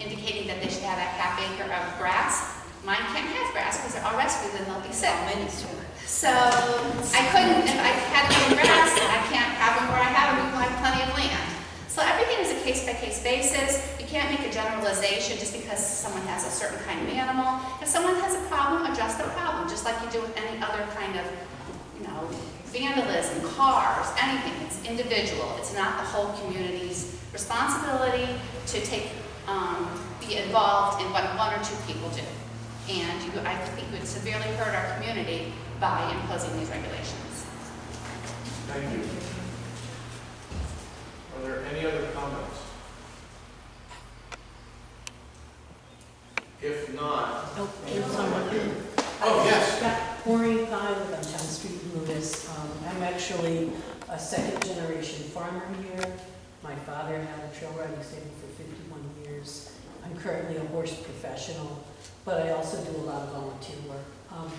indicating that they should have a half acre of grass, mine can't have grass because they're all rescued and they'll be sick. So I couldn't, if I had them in grass, I can't have them where I have them, people have plenty of land. So everything is a case-by-case basis. You can't make a generalization just because someone has a certain kind of animal. If someone has a problem, address the problem, just like you do with any other kind of, vandalism, cars, anything. It's individual. It's not the whole community's responsibility to be involved in what 1 or 2 people do. And I think it would severely hurt our community by imposing these regulations. Thank you. Are there any other comments? If not, Oh, there's someone here. Oh, yes. Yeah, Maureen Pye, live on Town Street in Lewis. I'm actually a second-generation farmer here. My father had a trail riding stable for 51 years. I'm currently a horse professional, but I also do a lot of volunteer work.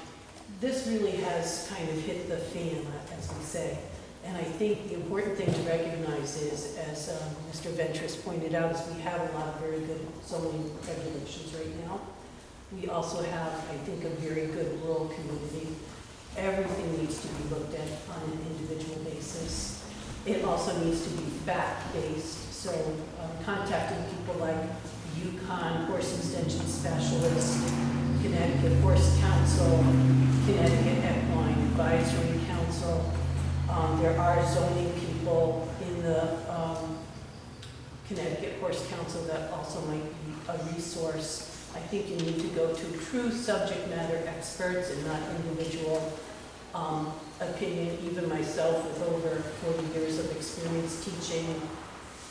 This really has kind of hit the fan, as we say. And I think the important thing to recognize is, as Mr. Ventris pointed out, is we have a lot of very good zoning regulations right now. We also have, I think, a very good rural community. Everything needs to be looked at on an individual basis. It also needs to be fact-based. So contacting people like Yukon Horse Extension Specialist, Connecticut Horse Council, Connecticut Equine Advisory Council. There are zoning people in the Connecticut Horse Council that also might be a resource. I think you need to go to true subject matter experts and not individual opinion. Even myself, with over 40 years of experience teaching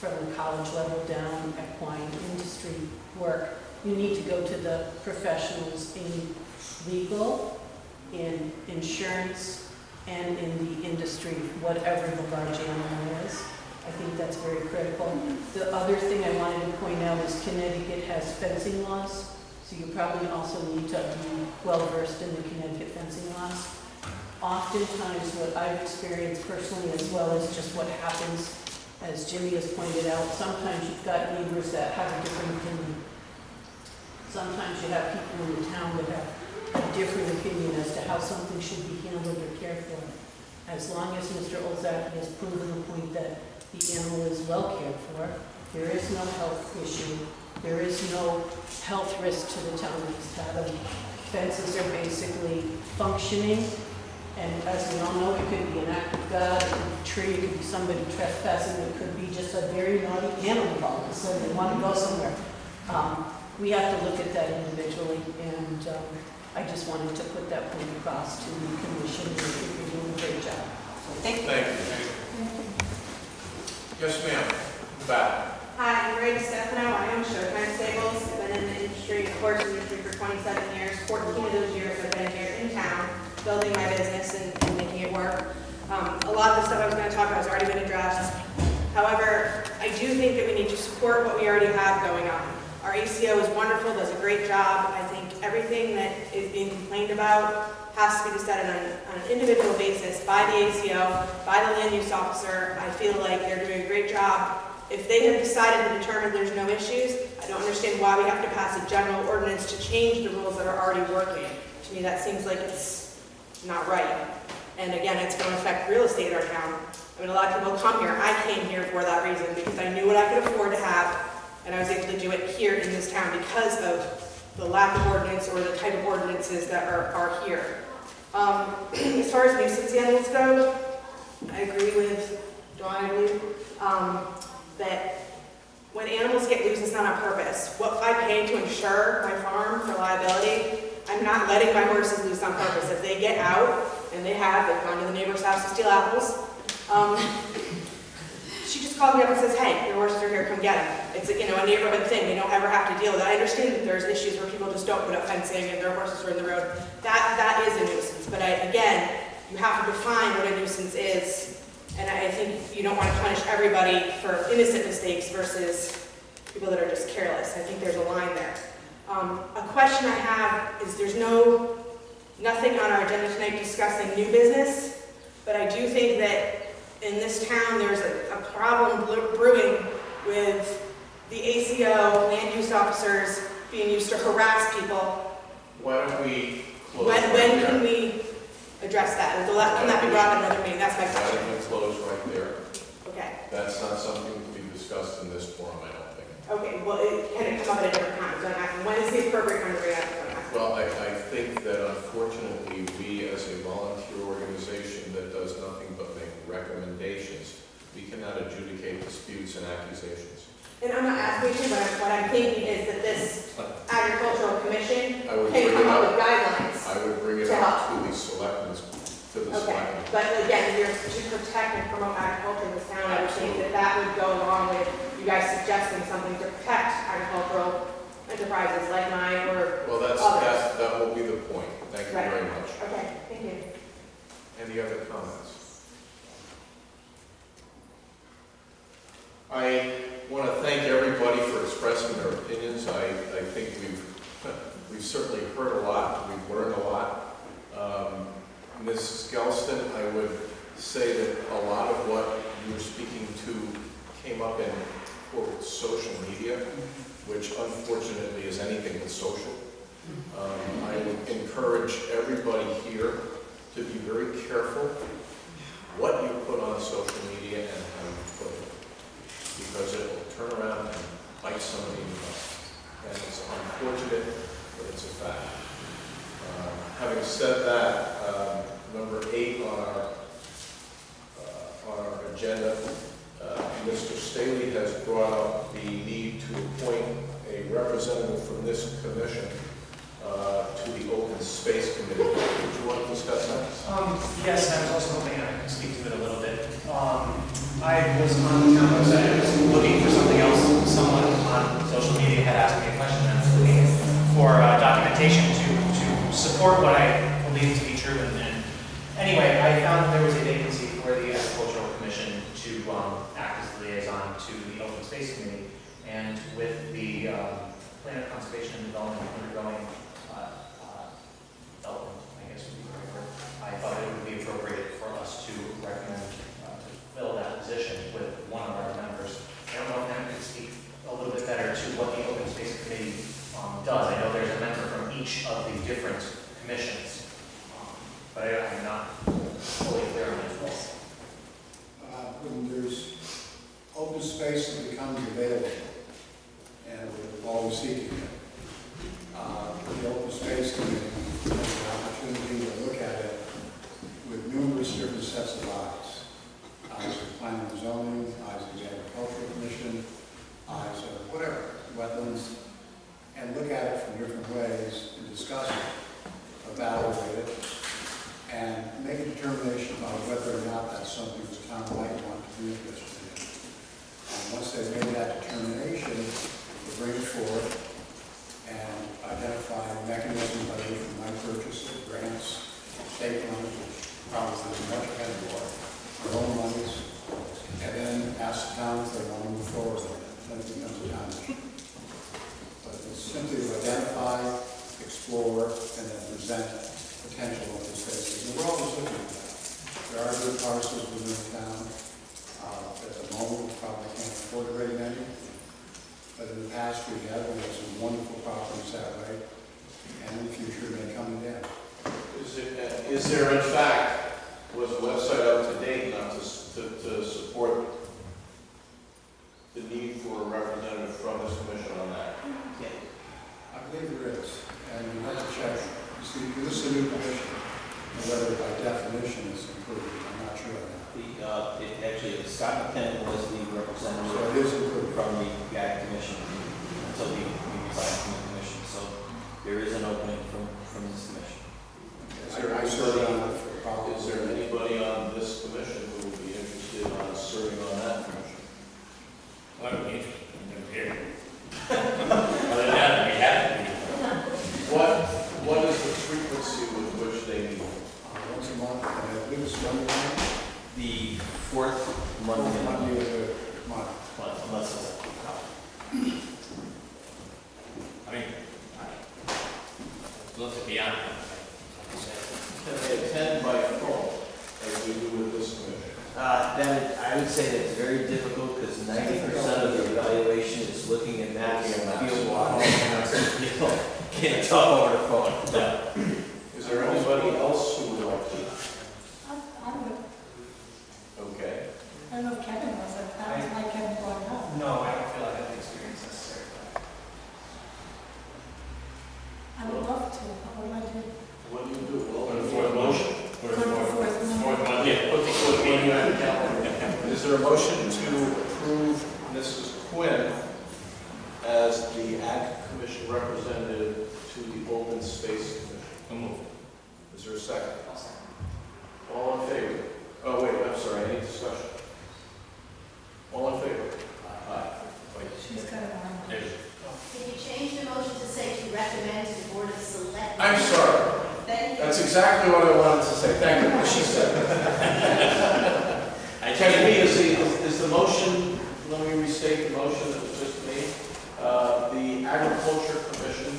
from the college level down, equine industry work, you need to go to the professionals in legal, in insurance, and in the industry, whatever the large animal is. I think that's very critical. The other thing I wanted to point out is Connecticut has fencing laws, so you probably also need to be well-versed in the Connecticut fencing laws. Oftentimes, what I've experienced personally, as well as just what happens, as Jimmy has pointed out, sometimes you've got neighbors that have a different opinion. Sometimes you have people in the town that have a different opinion as to how something should be handled or cared for. As long as Mr. Olzak has proven the point that the animal is well cared for, there is no health issue, there is no health risk to the town of East Haddam. Fences are basically functioning, and as we all know, it could be an act of God, it could be a tree, it could be somebody trespassing, it could be just a very naughty animal all of a sudden they want to go somewhere. We have to look at that individually, and I just wanted to put that point across to the commission. I think you're doing a great job. Thank you. Yes, ma'am. Back. Hi, I'm Greg Stefano. I own Showtime Stables. I've been in the industry, the horse industry, for 27 years. 14 of those years I've been here in town, building my business and making it work. A lot of the stuff I was going to talk about has already been addressed. However, I do think that we need to support what we already have going on. Our ACO is wonderful, does a great job. I think everything that is being complained about has to be decided on an individual basis by the ACO, by the land use officer. I feel like they're doing a great job. If they have decided to determine there's no issues, I don't understand why we have to pass a general ordinance to change the rules that are already working. To me, that seems like it's not right. And again, it's going to affect real estate in our town. I mean, a lot of people come here. I came here for that reason because I knew what I could afford to have, and I was able to do it here in this town because of the lack of ordinance or the type of ordinances that are here. As far as nuisance animals go, I agree with Dawn, I believe, that when animals get loose, it's not on purpose. What I pay to insure my farm for liability, I'm not letting my horses loose on purpose. If they get out, and they've gone to the neighbor's house to steal apples, she just called me up and says, hey, your horses are here, come get them. It's a neighborhood thing. They don't ever have to deal with it. I understand that there's issues where people just don't put up fencing and their horses are in the road. That is a nuisance. But again, you have to define what a nuisance is. And I think you don't want to punish everybody for innocent mistakes versus people that are just careless. I think there's a line there. A question I have is there's nothing on our agenda tonight discussing new business, but I do think that in this town there's a problem brewing with the ACO, land use officers being used to harass people. Why don't we close? When can we address that? Will that be brought up in another meeting? That's my question. Why don't we close right there? Okay. That's not something to be discussed in this forum, I don't think. Okay, well, can it come up at a different time? So I'm asking, when is the appropriate time to bring it up? Well, I think that unfortunately we as a volunteer organization that does nothing but make recommendations, we cannot adjudicate disputes and accusations. And I'm not asking you, but what I'm thinking is that this agricultural commission can come up with guidelines. I would bring it up to the selectmen, Okay, but again, you're to protect and promote agriculture in this town. I would think that would go along with you guys suggesting something to protect agricultural enterprises like mine or others. That will be the point. Thank you very much. Okay, thank you. Any other comments? I want to thank everybody for expressing their opinions. I think we've certainly heard a lot. We've learned a lot. Ms. Gelston, I would say that a lot of what you were speaking to came up in, quote, social media, which unfortunately is anything but social. I would encourage everybody here to be very careful what you put on social media and how you put it, because it will turn around and bite somebody in the butt. And it's unfortunate, but it's a fact. Having said that, number 8 on our agenda, Mr. Staley has brought up the need to appoint a representative from this commission to the Open Space Committee. Would you want to discuss that? Yes, I was also hoping I could speak to it a little bit. I was on the town website, I was looking for something else. Someone on social media had asked me a question, and I was looking for documentation to support what I believe to be true. And anyway, I found that there was a vacancy for the Agricultural Commission to act as the liaison to the Open Space Committee. And with the Plan of Conservation and Development undergoing development, I guess would be the right word, I thought it would be appropriate for us to recommend to fill that position with one of our members. I don't know if Anna could speak a little bit better to what the Open Space Committee does. I know there's a member from each of the different commissions, but I'm not fully clear on it. When there's open space that becomes available, and we're always seeking it, the Open Space Committee has the opportunity to look at it with numerous different sets of eyes. Eyes of planning and zoning, eyes of the Agricultural Commission, eyes of whatever, wetlands, and look at it from different ways and discuss it, evaluate it, and make a determination about whether or not that's something the town might want to be interested in. And once they've made that determination, we'll bring it forward and identify mechanisms by which we might purchase it, grants, state funds, which probably is much ahead of our own monies, and then ask the town if they want to move forward with it. Then it becomes a town issue. But it's simply to identify, explore, and then present potential open spaces. And we're always looking at that. There are good parcels within the town. At the moment, we probably can't afford very many. But in the past, we have some wonderful properties that way. And in the future, may come again. Is there, in fact, Actually, Scott McKenna was the So it representative is included. from the Ag Commission until he resigned from the commission. So there is an opening from this commission. I served on it for probably. Is there anybody on this commission who would be interested in serving on that commission? I would be interested in them here. Other than that, we have to be. What is the frequency with which they meet? Once a month, and I believe it's Monday The fourth Monday night. of the Monday month, of the month. unless it's I mean, I'd love to be on it. Can they attend by phone, as we do with this commission? then I would say that it's very difficult because 90% of the evaluation is looking at maps and field walk. Can't talk over the phone. Is there anybody else who would like to? I would, Okay. I don't know if Kevin was, that was why Kevin brought it up. No, I don't feel like I have the experience necessary for that. I would love to, but what do I do? What do you do? Well, For the fourth motion. For the fourth Monday. Fourth one, yeah, put the fourth meeting on the calendar. Is there a motion to approve Mrs. Quinn as the Ag Commission representative to the Open Space Commission? So move. Is there a second? All in favor? Oh, wait, I'm sorry, any discussion? All in favor? Aye. She's got it on. There's, Can you change the motion to say to recommend to the Board of Selectmen? I'm sorry. Thank you. That's exactly what I wanted to say. Thank you, she said. Can we, is the motion, let me restate the motion that was just made. The Agriculture Commission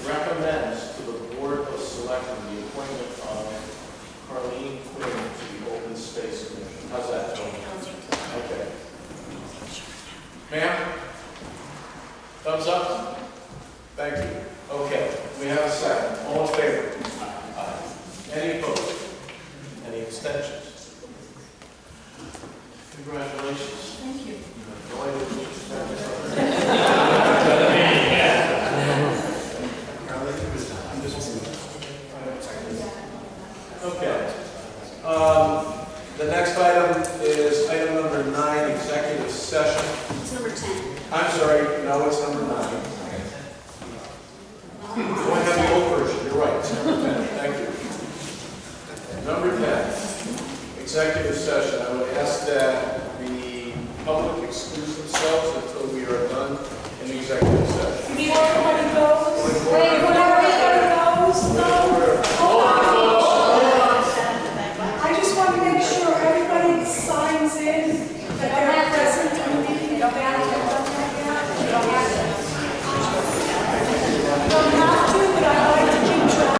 recommends to the Board of Selectmen the appointment of Carleen Quinn to the Open Space Commission. How's that? Okay. Ma'am? Thumbs up? Thank you. Okay, we have a second. All in favor? Aye. Any opposed? Any abstentions? Congratulations. Thank you. No idea what you spent this on. Okay. The next item is item number 9, executive session. It's number 10. I'm sorry, no, it's number 9. Oh, I have the old version, you're right, it's number 10, thank you. Number 10, executive session. I would ask that the public excuse themselves until we are done in executive session. Before everybody goes, before everybody goes, no, hold on. I just want to make sure everybody signs in that they're present in the meeting, about